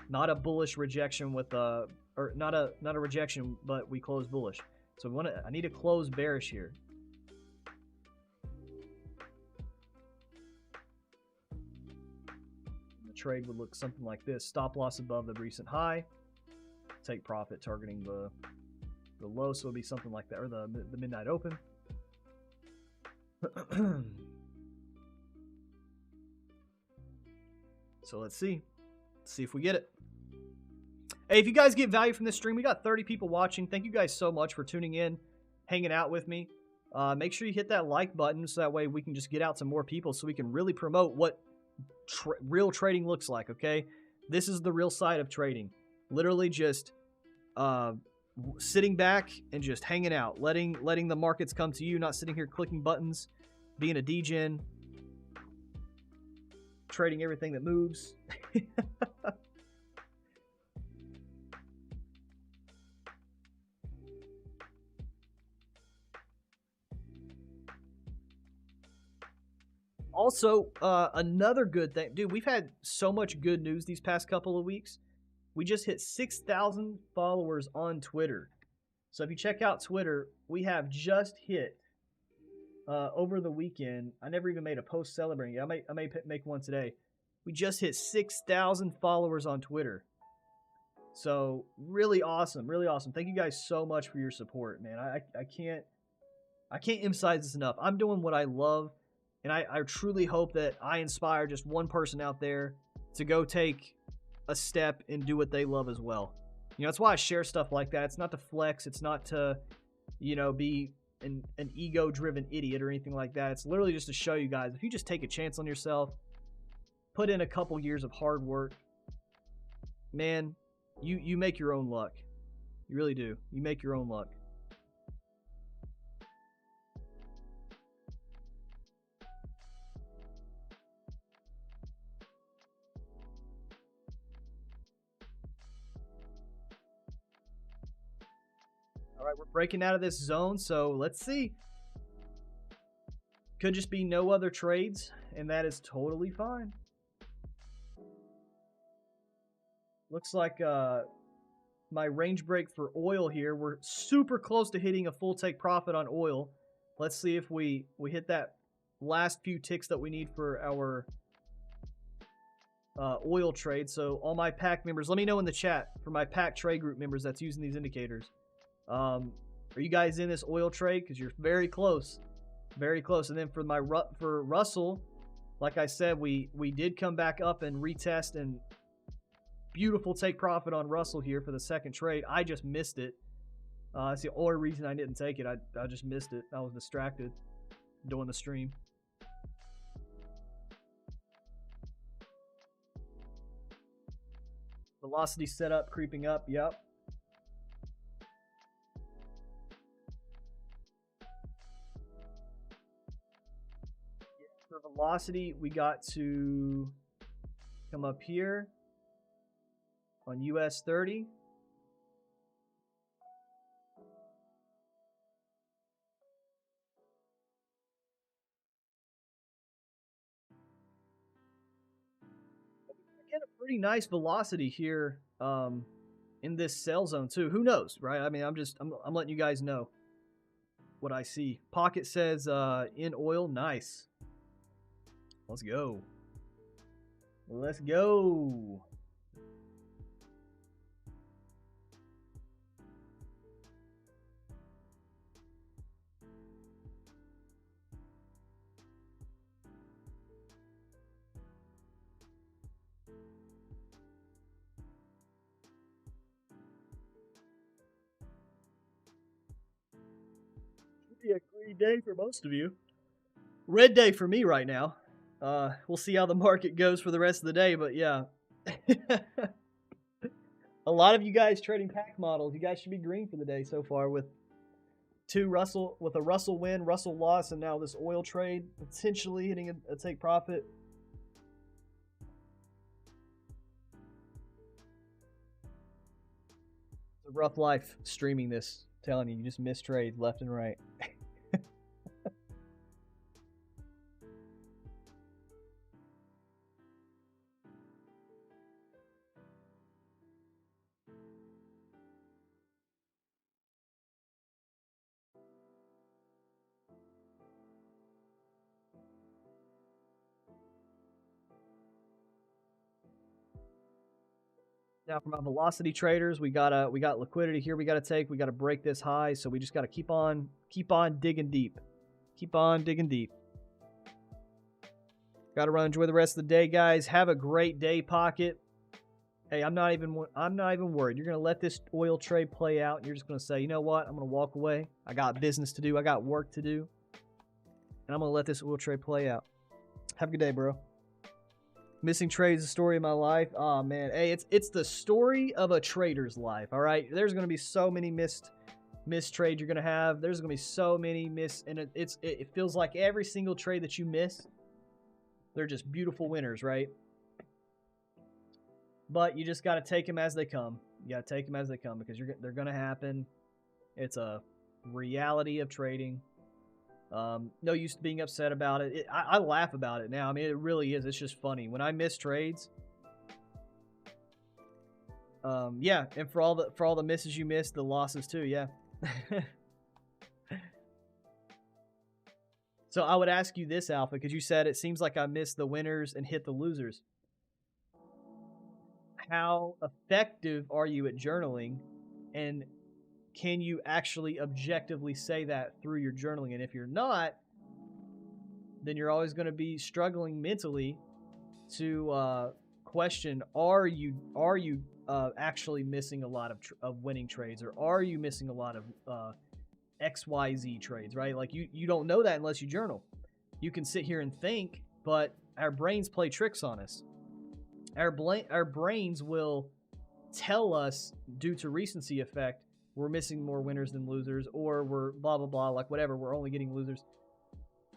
not a bullish rejection with a, or not a rejection, but we close bullish. So I need to close bearish here. Trade would look something like this. Stop loss above the recent high. Take profit targeting the low, so it would be something like that, or the midnight open. So let's see if we get it. Hey, if you guys get value from this stream, we got 30 people watching. Thank you guys so much for tuning in, hanging out with me. Make sure you hit that like button so that way we can just get out to more people so we can really promote what real trading looks like. Okay, this is the real side of trading. Literally just sitting back and just hanging out, letting the markets come to you, not sitting here clicking buttons, being a degen, trading everything that moves. Also, another good thing, dude, we've had so much good news these past couple of weeks. We just hit 6,000 followers on Twitter. So if you check out Twitter, we have just hit over the weekend. I never even made a post celebrating it. I may make one today. We just hit 6,000 followers on Twitter. So really awesome, really awesome. Thank you guys so much for your support, man. I can't emphasize this enough. I'm doing what I love, and I truly hope that I inspire just one person out there to go take a step and do what they love as well. You know, that's why I share stuff like that. It's not to flex. It's not to, you know, be an ego-driven idiot or anything like that. It's literally just to show you guys, if you just take a chance on yourself, put in a couple years of hard work, man, you make your own luck. You really do. You make your own luck. All right, we're breaking out of this zone, so let's see. Could just be no other trades, and that is totally fine. Looks like my range break for oil here. We're super close to hitting a full take profit on oil. Let's see if we hit that last few ticks that we need for our oil trade. So all my pack members, let me know in the chat for my pack trade group members that's using these indicators. Are you guys in this oil trade? Because you're very close. Very close. And then for Russell, like I said, we did come back up and retest, and beautiful take profit on Russell here for the second trade. I just missed it. That's the only reason I didn't take it. I just missed it. I was distracted doing the stream. Velocity setup creeping up. Yep. For velocity, we got to come up here on US30. Get a pretty nice velocity here in this sell zone too. Who knows, right? I mean, I'm letting you guys know what I see. Pocket says in oil, nice. Let's go. Let's go. Should be a green day for most of you. Red day for me right now. We'll see how the market goes for the rest of the day, but yeah. A lot of you guys trading pack models, you guys should be green for the day so far with a Russell win, Russell loss, and now this oil trade potentially hitting a take profit. It's a rough life streaming this. I'm telling you, you just miss trades left and right. Now for my velocity traders, we got liquidity here we got to take. We got to break this high, so we just got to keep on digging deep. Keep on digging deep. Got to run. Enjoy the rest of the day, guys. Have a great day, Pocket. Hey, I'm not even worried. You're going to let this oil trade play out, and you're just going to say, you know what? I'm going to walk away. I got business to do. I got work to do. And I'm going to let this oil trade play out. Have a good day, bro. Missing trades is the story of my life. Oh man, hey, it's the story of a trader's life. All right, there's gonna be so many missed trades you're gonna have. There's gonna be so many and it feels like every single trade that you miss, they're just beautiful winners, right? But you just gotta take them as they come. You gotta take them as they come because they're gonna happen. It's a reality of trading. No use being upset about it. I laugh about it now. I mean, it really is. It's just funny. When I miss trades, yeah, and for all the misses you missed, the losses too, yeah. So I would ask you this, Alpha, because you said it seems like I missed the winners and hit the losers. How effective are you at journaling, and can you actually objectively say that through your journaling? And if you're not, then you're always going to be struggling mentally to question: Are you actually missing a lot of winning trades, or are you missing a lot of XYZ trades? Right? Like you don't know that unless you journal. You can sit here and think, but our brains play tricks on us. Our brains will tell us, due to recency effect, we're missing more winners than losers, or we're blah blah blah, like whatever, we're only getting losers.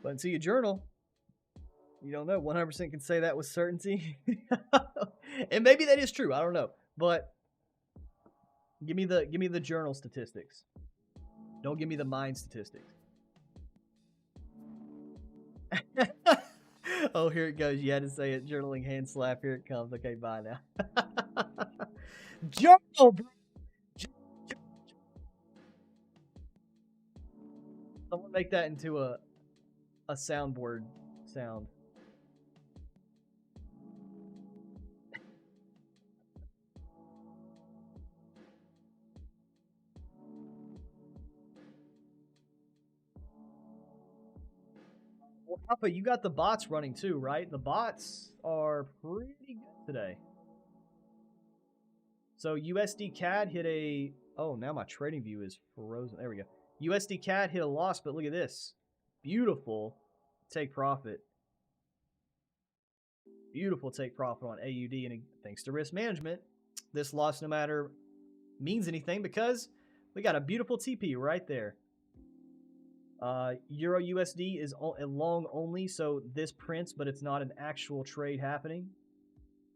But until you journal, you don't know. 100% can say that with certainty. And maybe that is true, I don't know. But give me the journal statistics. Don't give me the mind statistics. Oh, here it goes. You had to say it. Journaling hand slap. Here it comes. Okay, bye now. Journal, bro. Someone make that into a soundboard sound. Well, Papa, you got the bots running too, right? The bots are pretty good today. So USD CAD hit a... Oh, now my trading view is frozen. There we go. USD CAD hit a loss, but look at this. Beautiful take profit. Beautiful take profit on AUD, and thanks to risk management, this loss no matter means anything because we got a beautiful TP right there. Euro USD is long only, so this prints, but it's not an actual trade happening.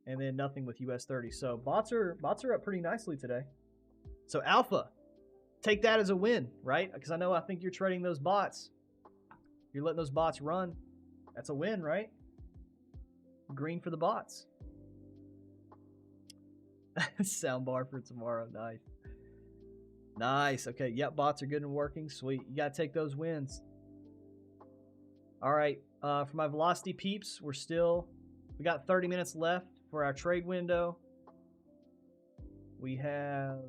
And then nothing with US30. So bots are up pretty nicely today. So Alpha, take that as a win, right? Because I think you're trading those bots. You're letting those bots run. That's a win, right? Green for the bots. Soundbar for tomorrow. Nice. Nice. Okay. Yep. Bots are good and working. Sweet. You got to take those wins. All right. For my velocity peeps, we got 30 minutes left for our trade window. We have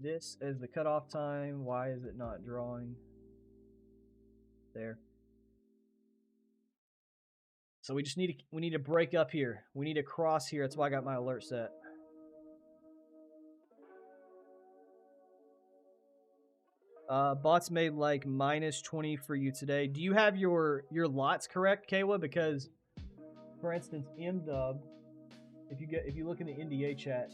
this as the cutoff time. Why is it not drawing? There. So we need to break up here. We need to cross here. That's why I got my alert set. Bots made like -20 for you today. Do you have your lots correct, Kayla? Because, for instance, MDub, if you look in the NDA chat,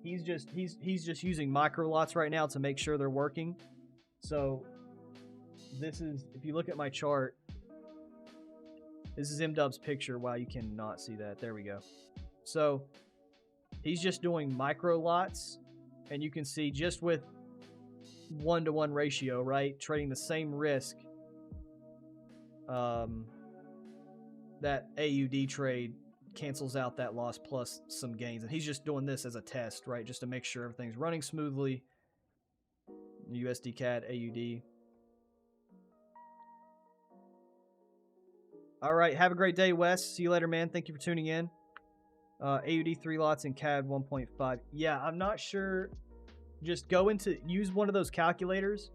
he's just using micro lots right now to make sure they're working. So this is, if you look at my chart, this is MDub's picture. Wow, you cannot see that. There we go. So he's just doing micro lots, and you can see just with 1-to-1 ratio, right? Trading the same risk. That AUD trade cancels out that loss plus some gains. And he's just doing this as a test, right? Just to make sure everything's running smoothly. USD CAD, AUD. All right. Have a great day, Wes. See you later, man. Thank you for tuning in. AUD 3 lots and CAD 1.5. Yeah, I'm not sure. Just use one of those calculators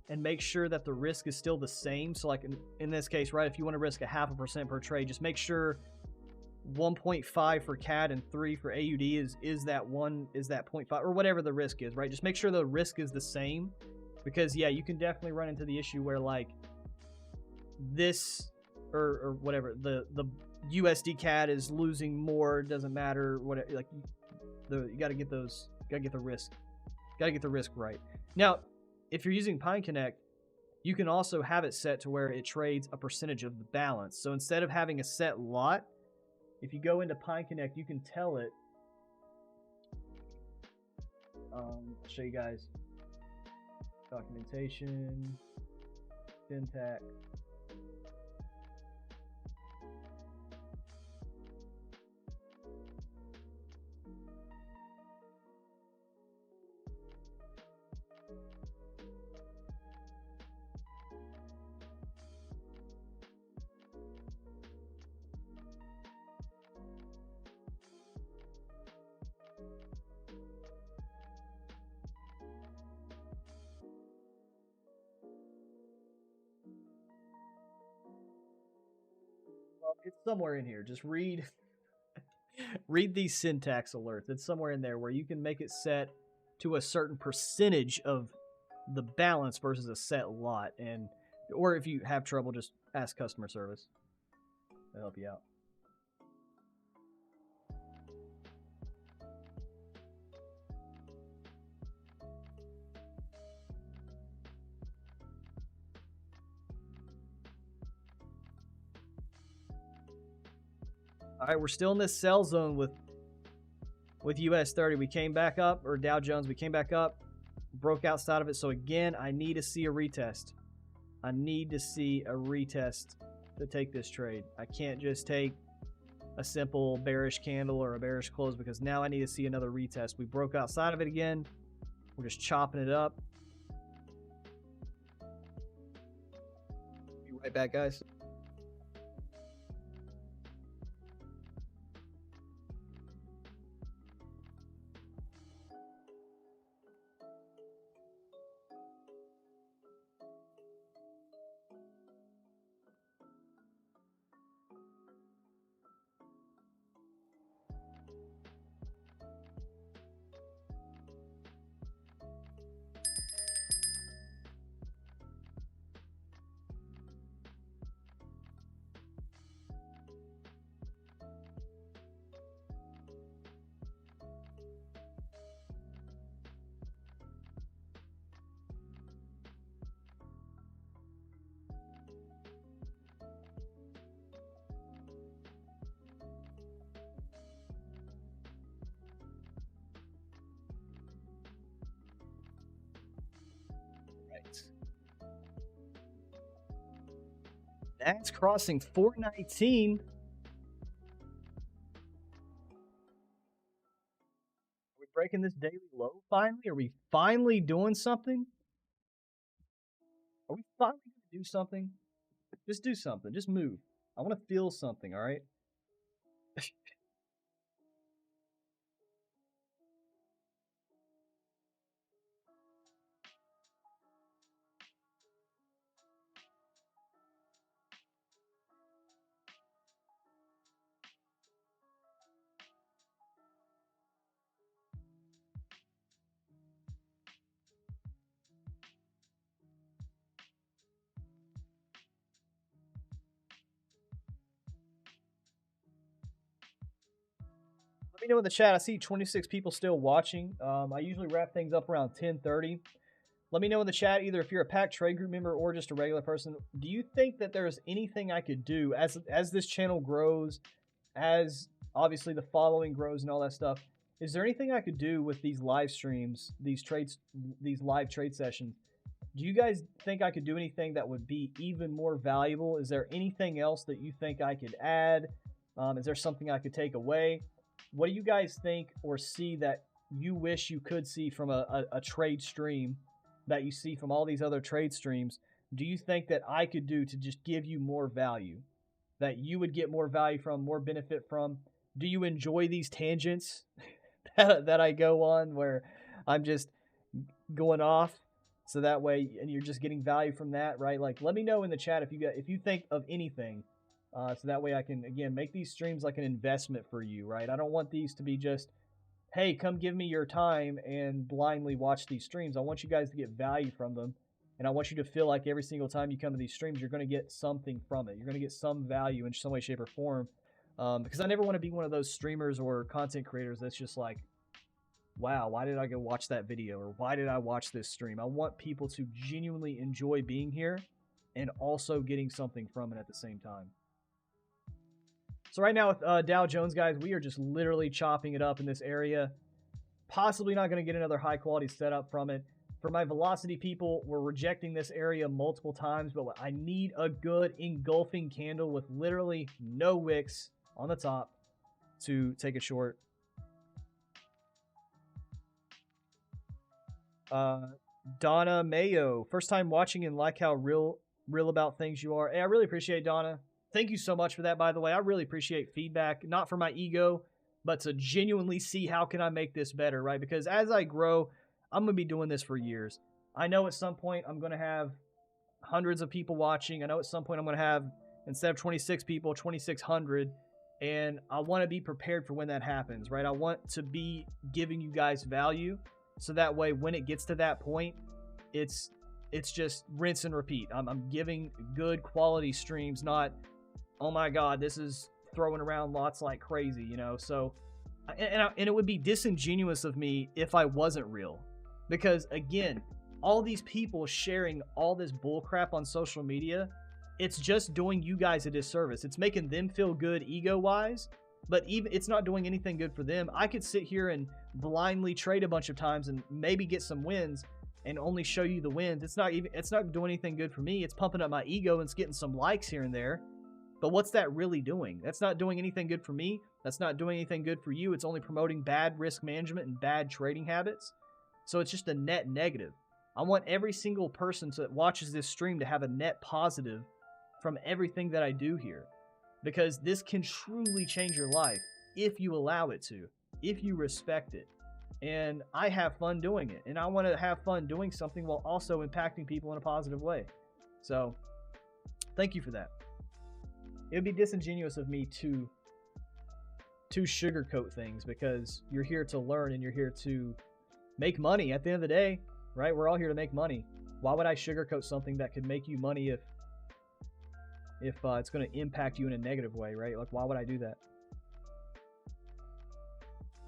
and make sure that the risk is still the same. So like in this case, right, if you want to risk 0.5% per trade, just make sure 1.5 for CAD and 3 for AUD is that 0.5 or whatever the risk is, right? Just make sure the risk is the same, because yeah, you can definitely run into the issue where like this or whatever, the USD CAD is losing more, doesn't matter, whatever, like you got to get the risk. Got to get the risk right. Now, if you're using Pine Connect, you can also have it set to where it trades a percentage of the balance. So instead of having a set lot, if you go into Pine Connect, you can tell it. I'll show you guys documentation. syntax. It's somewhere in here. Just read read these syntax alerts. It's somewhere in there where you can make it set to a certain percentage of the balance versus a set lot. And or if you have trouble, just ask customer service. They'll help you out. All right, we're still in this sell zone with US30. We came back up, or Dow Jones, we came back up, broke outside of it. So again, I need to see a retest. I need to see a retest to take this trade. I can't just take a simple bearish candle or a bearish close because now I need to see another retest. We broke outside of it again. We're just chopping it up. Be right back, guys. That's crossing 419. Are we breaking this daily low finally? Are we finally doing something? Are we finally going to do something? Just do something. Just move. I want to feel something, all right? Let me know in the chat. I see 26 people still watching. I usually wrap things up around 10:30. Let me know in the chat, either if you're a Pack Trade Group member or just a regular person, do you think that there's anything I could do as this channel grows, as obviously the following grows and all that stuff? Is there anything I could do with these live streams, these live trade sessions? Do you guys think I could do anything that would be even more valuable? Is there anything else that you think I could add? Is there something I could take away? What do you guys think or see that you wish you could see from a trade stream that you see from all these other trade streams? Do you think that I could do to just give you more value, that you would get more value from, more benefit from? Do you enjoy these tangents that I go on where I'm just going off so that way, and you're just getting value from that, right? Like, let me know in the chat if you think of anything, so that way I can, again, make these streams like an investment for you, right? I don't want these to be just, hey, come give me your time and blindly watch these streams. I want you guys to get value from them, and I want you to feel like every single time you come to these streams, you're going to get something from it. You're going to get some value in some way, shape, or form, because I never want to be one of those streamers or content creators that's just like, wow, why did I go watch that video, or why did I watch this stream? I want people to genuinely enjoy being here and also getting something from it at the same time. So right now with Dow Jones, guys, we are just literally chopping it up in this area. Possibly not going to get another high quality setup from it. For my velocity people, we're rejecting this area multiple times, but I need a good engulfing candle with literally no wicks on the top to take a short. Donna Mayo, first time watching and like how real about things you are. Hey, I really appreciate Donna. Thank you so much for that, by the way. I really appreciate feedback, not for my ego, but to genuinely see how can I make this better, right? Because as I grow, I'm going to be doing this for years. I know at some point I'm going to have hundreds of people watching. I know at some point I'm going to have, instead of 26 people, 2,600. And I want to be prepared for when that happens, right? I want to be giving you guys value. So that way, when it gets to that point, it's just rinse and repeat. I'm giving good quality streams, not, oh my God, this is throwing around lots like crazy, you know? So, and it would be disingenuous of me if I wasn't real. Because again, all these people sharing all this bullcrap on social media, it's just doing you guys a disservice. It's making them feel good ego-wise, but even it's not doing anything good for them. I could sit here and blindly trade a bunch of times and maybe get some wins and only show you the wins. It's not doing anything good for me. It's pumping up my ego and it's getting some likes here and there. But what's that really doing? That's not doing anything good for me. That's not doing anything good for you. It's only promoting bad risk management and bad trading habits. So it's just a net negative. I want every single person that watches this stream to have a net positive from everything that I do here. Because this can truly change your life if you allow it to, if you respect it. And I have fun doing it. And I want to have fun doing something while also impacting people in a positive way. So, thank you for that. It would be disingenuous of me to sugarcoat things because you're here to learn and you're here to make money at the end of the day, right? We're all here to make money. Why would I sugarcoat something that could make you money if it's going to impact you in a negative way, right? Like, why would I do that?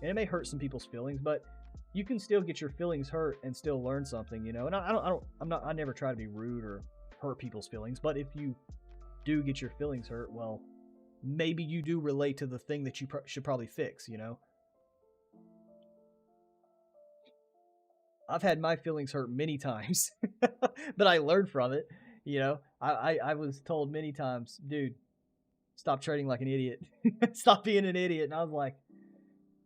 And it may hurt some people's feelings, but you can still get your feelings hurt and still learn something, you know? And I never try to be rude or hurt people's feelings, but if you do get your feelings hurt, well, maybe you do relate to the thing that you should probably fix, you know? I've had my feelings hurt many times, but I learned from it. You know, I was told many times, dude, stop trading like an idiot. Stop being an idiot. And I was like,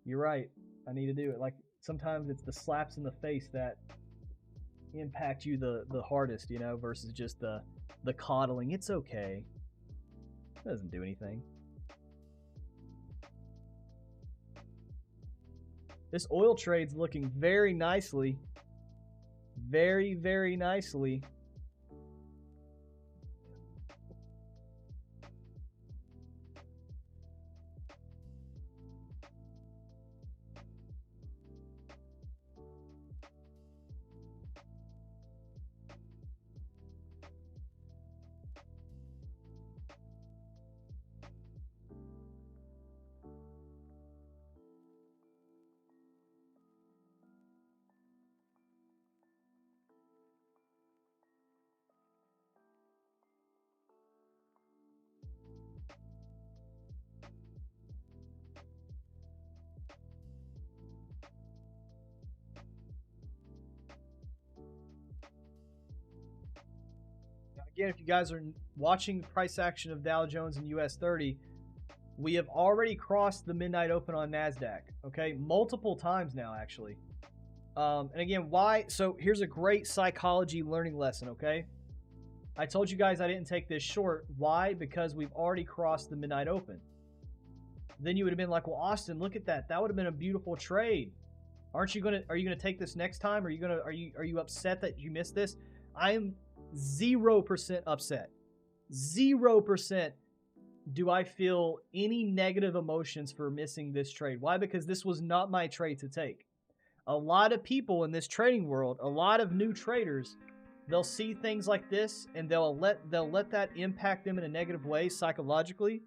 you're right. I need to do it. Like, sometimes it's the slaps in the face that impact you the hardest, you know, versus just the coddling. It's okay. It doesn't do anything. This oil trade's looking very nicely. Very, very nicely. Again, if you guys are watching the price action of Dow Jones and US30, we have already crossed the midnight open on NASDAQ, okay? Multiple times now, actually. And again, why? So here's a great psychology learning lesson, okay? I told you guys I didn't take this short. Why? Because we've already crossed the midnight open. Then you would have been like, well, Austin, look at that. That would have been a beautiful trade. Are you gonna take this next time? Are you upset that you missed this? I am 0% upset. 0% do I feel any negative emotions for missing this trade. Why? Because this was not my trade to take. A lot of people in this trading world, a lot of new traders, they'll see things like this and they'll let that impact them in a negative way psychologically.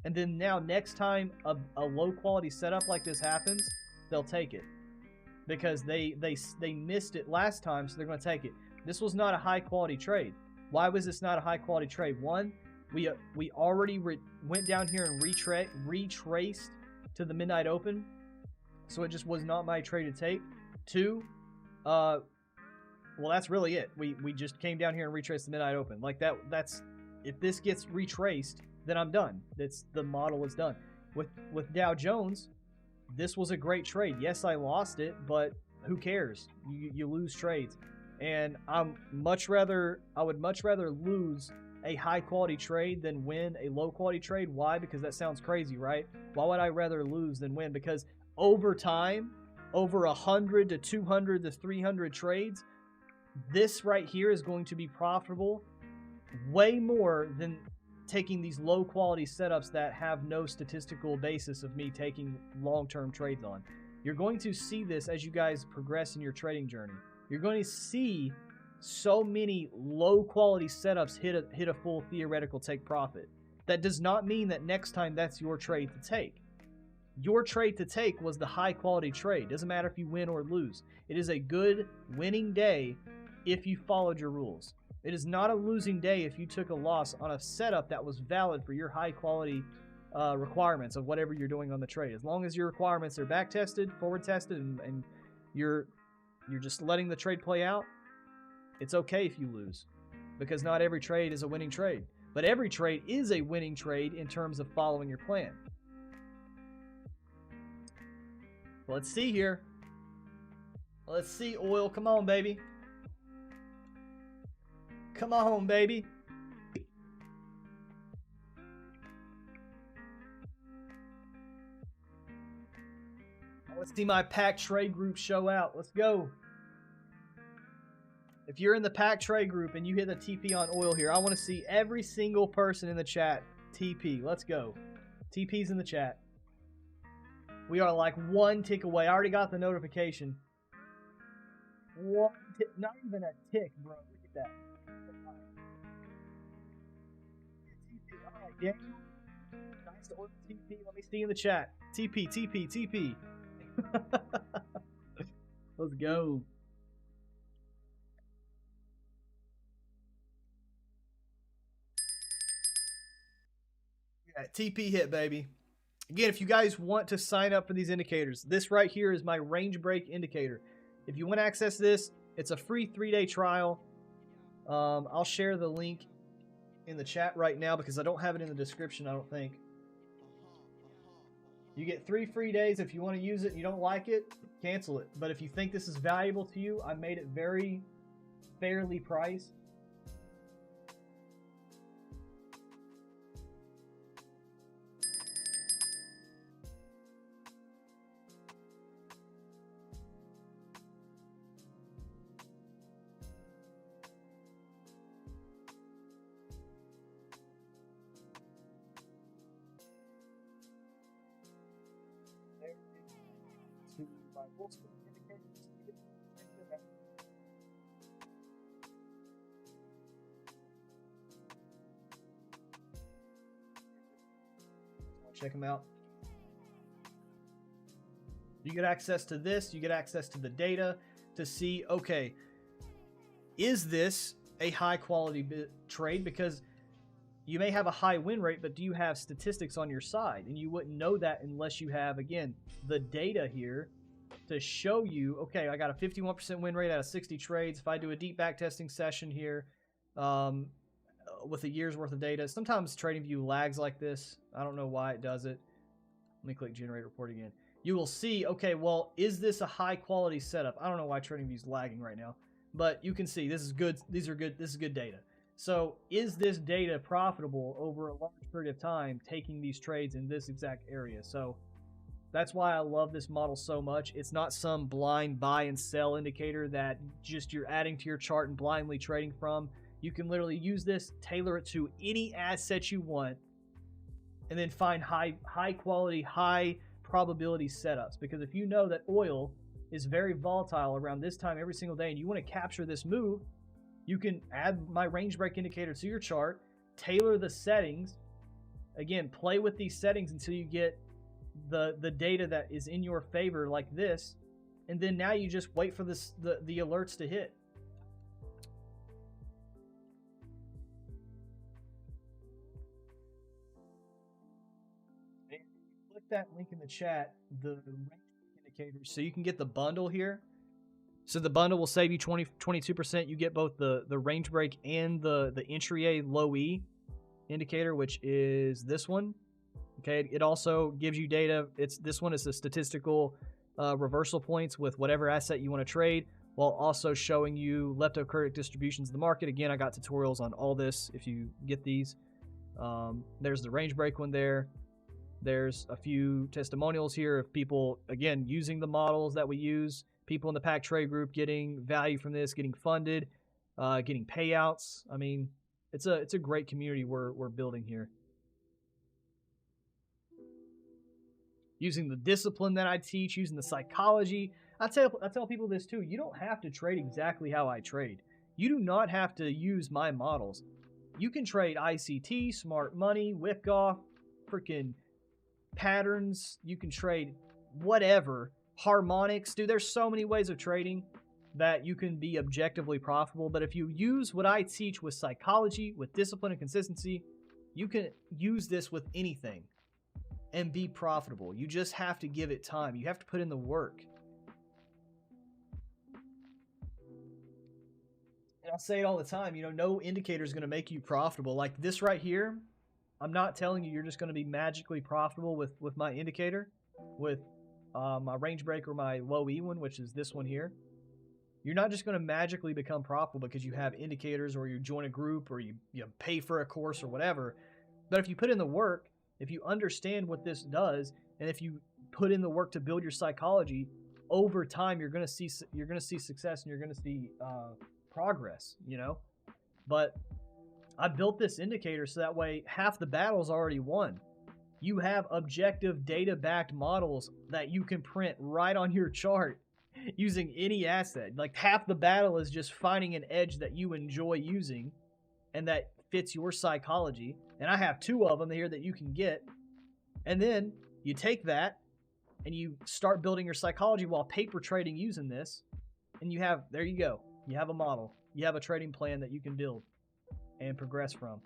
And then now next time a low quality setup like this happens, they'll take it. Because they missed it last time, so they're going to take it. This was not a high-quality trade. Why was this not a high-quality trade? One, we already went down here and retraced to the midnight open, so it just was not my trade to take. Two, well, that's really it. We just came down here and retraced the midnight open. Like that's if this gets retraced, then I'm done. The model is done. With Dow Jones, this was a great trade. Yes, I lost it, but who cares? You lose trades. And I would much rather lose a high quality trade than win a low quality trade. Why? Because that sounds crazy, right? Why would I rather lose than win? Because over time, over 100 to 200 to 300 trades, this right here is going to be profitable way more than taking these low quality setups that have no statistical basis of me taking long-term trades on. You're going to see this as you guys progress in your trading journey. You're going to see so many low quality setups hit a full theoretical take profit. That does not mean that next time that's your trade to take. Your trade to take was the high quality trade. Doesn't matter if you win or lose. It is a good winning day if you followed your rules. It is not a losing day if you took a loss on a setup that was valid for your high quality requirements of whatever you're doing on the trade. As long as your requirements are back tested, forward tested, and you're just letting the trade play out, it's okay if you lose, because not every trade is a winning trade. But every trade is a winning trade in terms of following your plan. Let's see here. Let's see, oil. Come on, baby. Come on, baby. Let's see my pack trade group show out. Let's go. If you're in the pack trade group and you hit the TP on oil here, I want to see every single person in the chat TP. Let's go. TP's in the chat. We are like one tick away. I already got the notification. One tick, not even a tick, bro. Look at that. All right, Daniel. Nice oil TP. Let me see in the chat. TP, TP, TP. Let's go. Yeah, TP hit, baby. Again, if you guys want to sign up for these indicators, this right here is my range break indicator. If you want to access this, it's a free 3-day trial. I'll share the link in the chat right now because I don't have it in the description, I don't think. You get 3 free days. If you want to use it and you don't like it, cancel it. But if you think this is valuable to you, I made it very fairly priced. Check them out. You get access to this. You get access to the data to see, okay, is this a high quality trade? Because you may have a high win rate, but do you have statistics on your side? And you wouldn't know that unless you have, again, the data here to show you, okay, I got a 51% win rate out of 60 trades. If I do a deep back testing session here with a year's worth of data, sometimes TradingView lags like this. I don't know why it does it. Let me click generate report again. You will see, okay, well, is this a high quality setup? I don't know why TradingView is lagging right now, but you can see this is good. These are good. This is good data. So is this data profitable over a long period of time, taking these trades in this exact area? So that's why I love this model so much. It's not some blind buy and sell indicator that just you're adding to your chart and blindly trading from. You can literally use this, tailor it to any asset you want, and then find high quality, high probability setups. Because if you know that oil is very volatile around this time every single day and you want to capture this move, you can add my range break indicator to your chart, tailor the settings. Again, play with these settings until you get the data that is in your favor like this, and then now you just wait for the alerts to hit. Click that link in the chat, the range indicators, so you can get the bundle here. So the bundle will save you 22%. You get both the range break and the intra-day low E indicator, which is this one. Okay, it also gives you data. This one is the statistical reversal points with whatever asset you want to trade, while also showing you leptocurtic distributions of the market. Again, I got tutorials on all this if you get these. There's the range break one there. There's a few testimonials here of people, again, using the models that we use, people in the Pack Trade group getting value from this, getting funded, getting payouts. I mean, it's a great community we're building here. Using the discipline that I teach, using the psychology. I tell people this too. You don't have to trade exactly how I trade. You do not have to use my models. You can trade ICT, smart money, Wyckoff, freaking patterns. You can trade whatever, harmonics. Dude, there's so many ways of trading that you can be objectively profitable. But if you use what I teach with psychology, with discipline and consistency, you can use this with anything and be profitable. You just have to give it time. You have to put in the work. And I'll say it all the time, you know, no indicator is going to make you profitable. Like this right here, I'm not telling you you're just going to be magically profitable with my indicator, with my range break or my low E one, which is this one here. You're not just going to magically become profitable because you have indicators or you join a group or you pay for a course or whatever. But if you put in the work, if you understand what this does, and if you put in the work to build your psychology, over time you're going to see success and you're going to see progress, you know. But I built this indicator so that way half the battle's already won. You have objective data-backed models that you can print right on your chart using any asset. Like half the battle is just finding an edge that you enjoy using and that fits your psychology. And I have two of them here that you can get. And then you take that and you start building your psychology while paper trading using this. And you have, there you go. You have a model. You have a trading plan that you can build and progress from.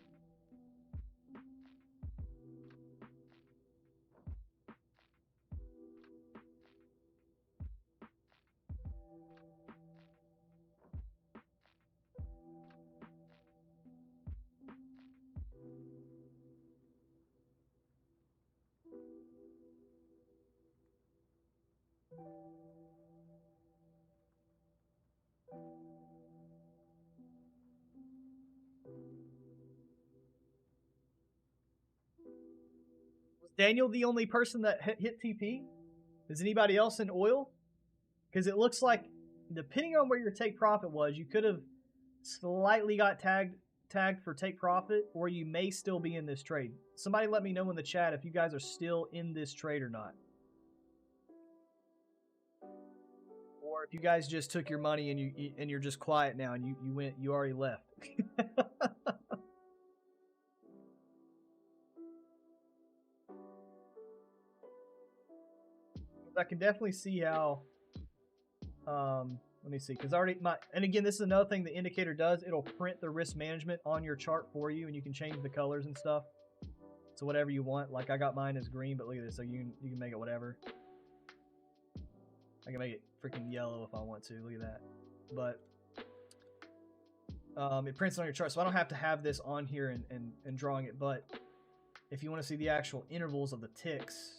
Was Daniel the only person that hit TP? Is anybody else in oil? Because it looks like, depending on where your take profit was, you could have slightly got tagged for take profit, or you may still be in this trade. Somebody let me know in the chat if you guys are still in this trade or not. Or if you guys just took your money and you're just quiet now and you already left. I can definitely see how, let me see, because already and again, this is another thing the indicator does. It'll print the risk management on your chart for you, and you can change the colors and stuff. So whatever you want. Like I got mine as green, but look at this. So you can make it whatever. I can make it freaking yellow if I want to. Look at that. But it prints on your chart, so I don't have to have this on here and drawing it. But if you want to see the actual intervals of the ticks,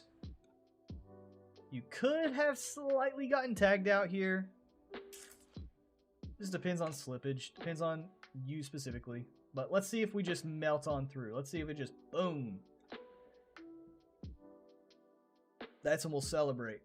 you could have slightly gotten tagged out here. This depends on slippage. Depends on you specifically. But let's see if we just melt on through. Let's see if it just boom. That's when we'll celebrate.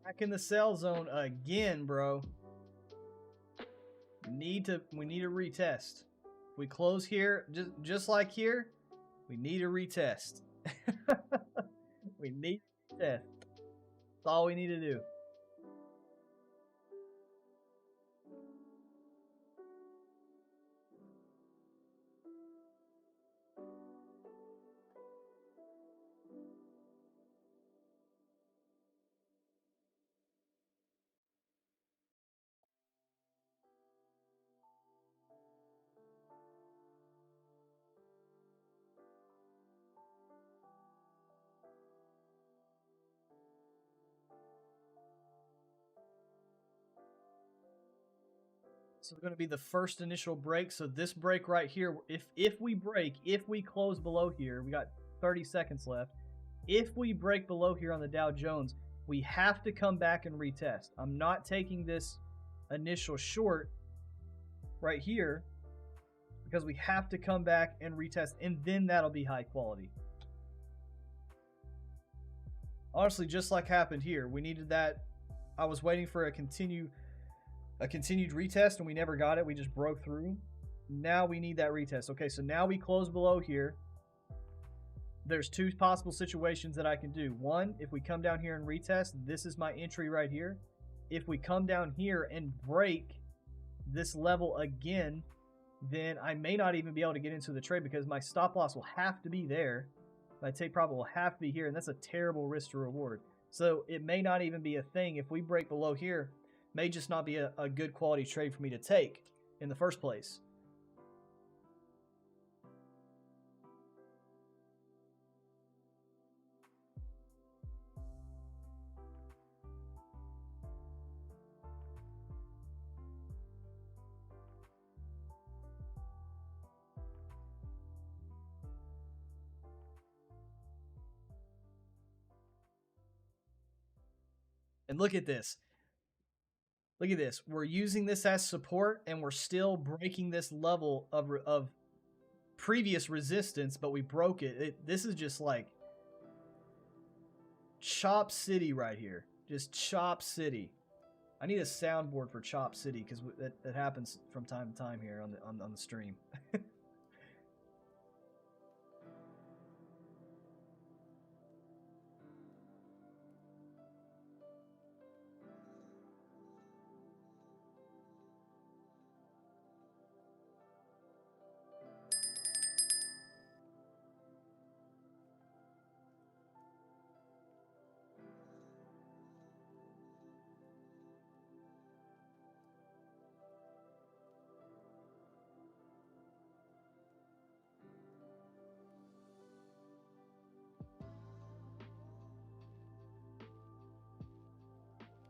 Back in the sell zone again, bro. need to retest. If we close here, just like here, we need a retest. We need a retest. That's all we need to do. So we're going to be the first initial break. So this break right here, if we close below here, we got 30 seconds left. If we break below here on the Dow Jones, we have to come back and retest. I'm not taking this initial short right here because we have to come back and retest, and then that'll be high quality. Honestly, just like happened here, we needed that. I was waiting for a continued retest and we never got it. We just broke through. Now we need that retest. Okay, so now we close below here. There's two possible situations that I can do. One, if we come down here and retest, this is my entry right here. If we come down here and break this level again, then I may not even be able to get into the trade because my stop loss will have to be there. My take profit will have to be here, and that's a terrible risk to reward. So it may not even be a thing. If we break below here, may just not be a good quality trade for me to take in the first place. And look at this. Look at this. We're using this as support, and we're still breaking this level of previous resistance, but we broke it. This is just like Chop City right here. Just Chop City. I need a soundboard for Chop City because that happens from time to time here on the stream.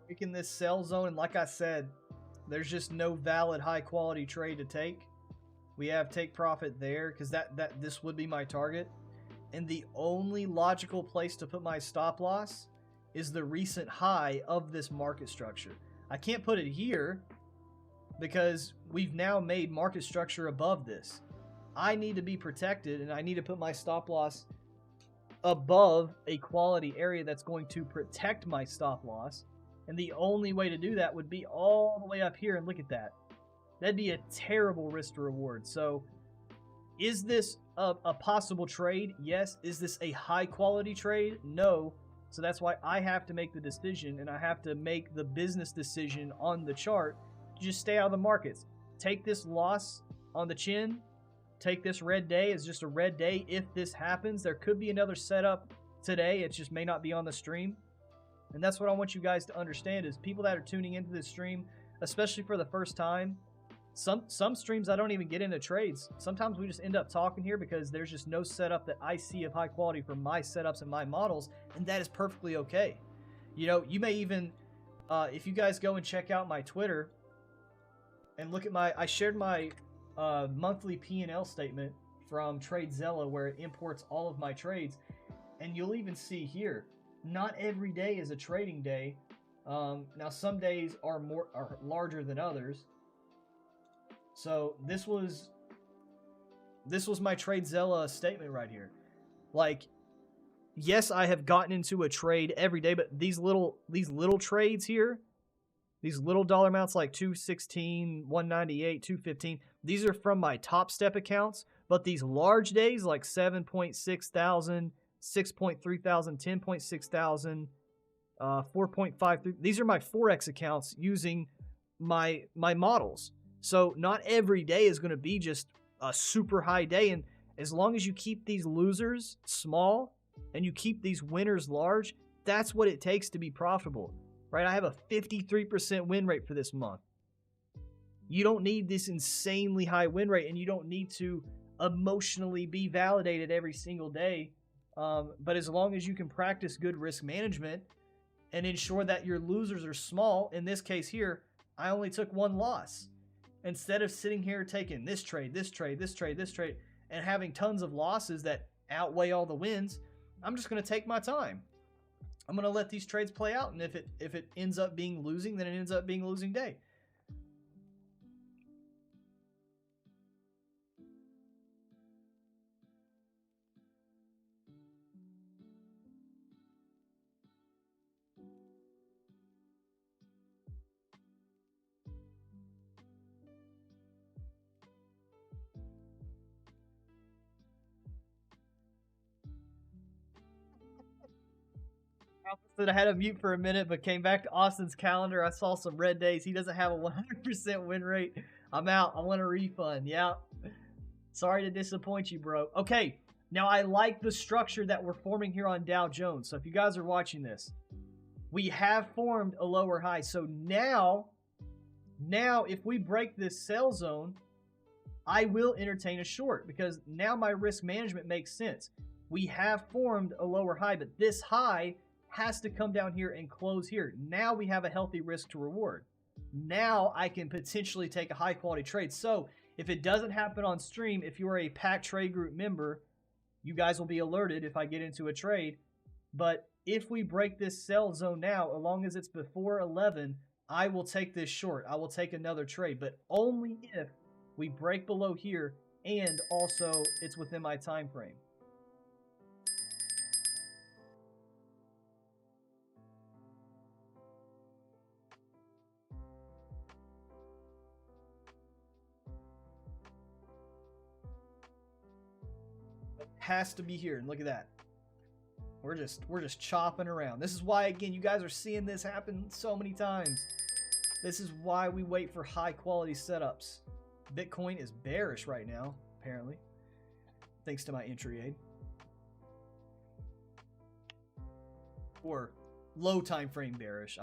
Breaking this sell zone, and like I said, there's just no valid high quality trade to take. We have take profit there because this would be my target, and the only logical place to put my stop loss is the recent high of this market structure. I can't put it here because we've now made market structure above this. I need to be protected, and I need to put my stop loss above a quality area that's going to protect my stop loss. And the only way to do that would be all the way up here, and look at that. That'd be a terrible risk to reward. So is this a possible trade? Yes. Is this a high quality trade? No. So that's why I have to make the decision, and I have to make the business decision on the chart to just stay out of the markets. Take this loss on the chin. Take this red day as just a red day. If this happens, there could be another setup today. It just may not be on the stream. And that's what I want you guys to understand is people that are tuning into this stream, especially for the first time, some streams I don't even get into trades. Sometimes we just end up talking here because there's just no setup that I see of high quality for my setups and my models, and that is perfectly okay. You know, you may even, if you guys go and check out my Twitter and look at I shared my monthly P&L statement from TradeZella where it imports all of my trades, and you'll even see here, not every day is a trading day. Now some days are larger than others. So this was my TradeZella statement right here. Like, yes, I have gotten into a trade every day, but these little trades here, These little dollar amounts like 216, 198, 215, these are from my TopStep accounts. But these large days like 7.6 thousand, 6.3 thousand, 10.6 thousand, 4.53, these are my Forex accounts using my models. So not every day is going to be just a super high day. And as long as you keep these losers small and you keep these winners large, that's what it takes to be profitable, right? I have a 53% win rate for this month. You don't need this insanely high win rate, and you don't need to emotionally be validated every single day. But as long as you can practice good risk management and ensure that your losers are small, in this case here, I only took one loss. Instead of sitting here taking this trade, this trade, this trade, this trade, and having tons of losses that outweigh all the wins, I'm just going to take my time. I'm going to let these trades play out, and if it ends up being losing, then it ends up being a losing day. That I had a mute for a minute, but came back to Austin's calendar. I saw some red days. He doesn't have a 100% win rate. I'm out. I want a refund. Yeah. Sorry to disappoint you, bro. Okay. Now, I like the structure that we're forming here on Dow Jones. So if you guys are watching this, we have formed a lower high. So now if we break this sell zone, I will entertain a short because now my risk management makes sense. We have formed a lower high, but this high has to come down here and close here. Now we have a healthy risk to reward. Now I can potentially take a high quality trade. So if it doesn't happen on stream, if you're a Pack Trade Group member, you guys will be alerted if I get into a trade. But if we break this sell zone now, as long as it's before 11, I will take this short. I will take another trade, but only if we break below here and also it's within my time frame. Has to be here, and look at that. We're just chopping around. This is why, again, you guys are seeing this happen so many times. This is why we wait for high quality setups. Bitcoin is bearish right now, apparently, thanks to my entry aid. Or low time frame bearish.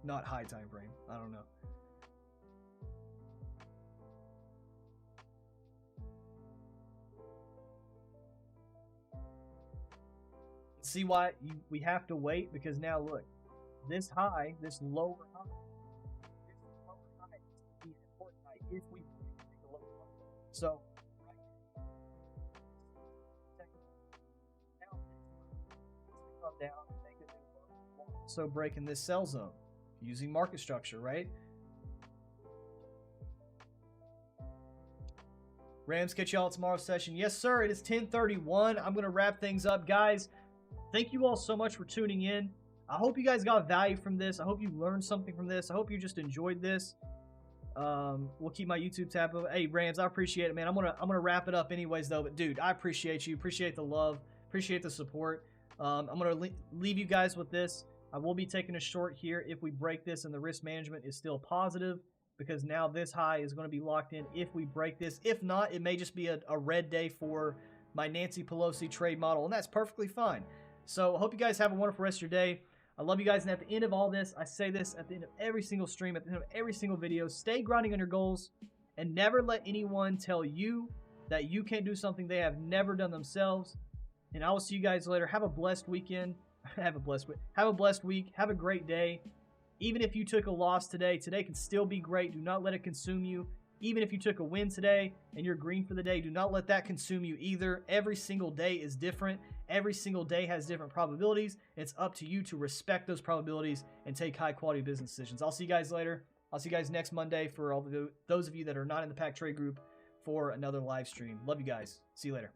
Not high time frame. I don't know. See why we have to wait? Because now look, this high, this lower high is the important high if we take a lower high. So now come down and make a new low. So breaking this sell zone using market structure, right? Rams, catch y'all at tomorrow's session. Yes, sir. It is 10:31. I'm going to wrap things up, guys. Thank you all so much for tuning in. I hope you guys got value from this. I hope you learned something from this. I hope you just enjoyed this. We'll keep my YouTube tab open. Hey, Rams, I appreciate it, man. I'm gonna wrap it up anyways, though. But dude, I appreciate you. Appreciate the love. Appreciate the support. I'm gonna leave you guys with this. I will be taking a short here if we break this and the risk management is still positive, because now this high is going to be locked in if we break this. If not, it may just be a red day for my Nancy Pelosi trade model, and that's perfectly fine. So I hope you guys have a wonderful rest of your day. I love you guys, and at the end of all this, I say this at the end of every single stream, at the end of every single video, stay grinding on your goals, and never let anyone tell you that you can't do something they have never done themselves. And I will see you guys later. Have a blessed weekend. Have a blessed week. Have a great day. Even if you took a loss today can still be great. Do not let it consume you. Even if you took a win today and you're green for the day, do not let that consume you either. Every single day is different. Every single day has different probabilities. It's up to you to respect those probabilities and take high quality business decisions. I'll see you guys later. I'll see you guys next Monday for all those of you that are not in the Pack Trade Group for another live stream. Love you guys. See you later.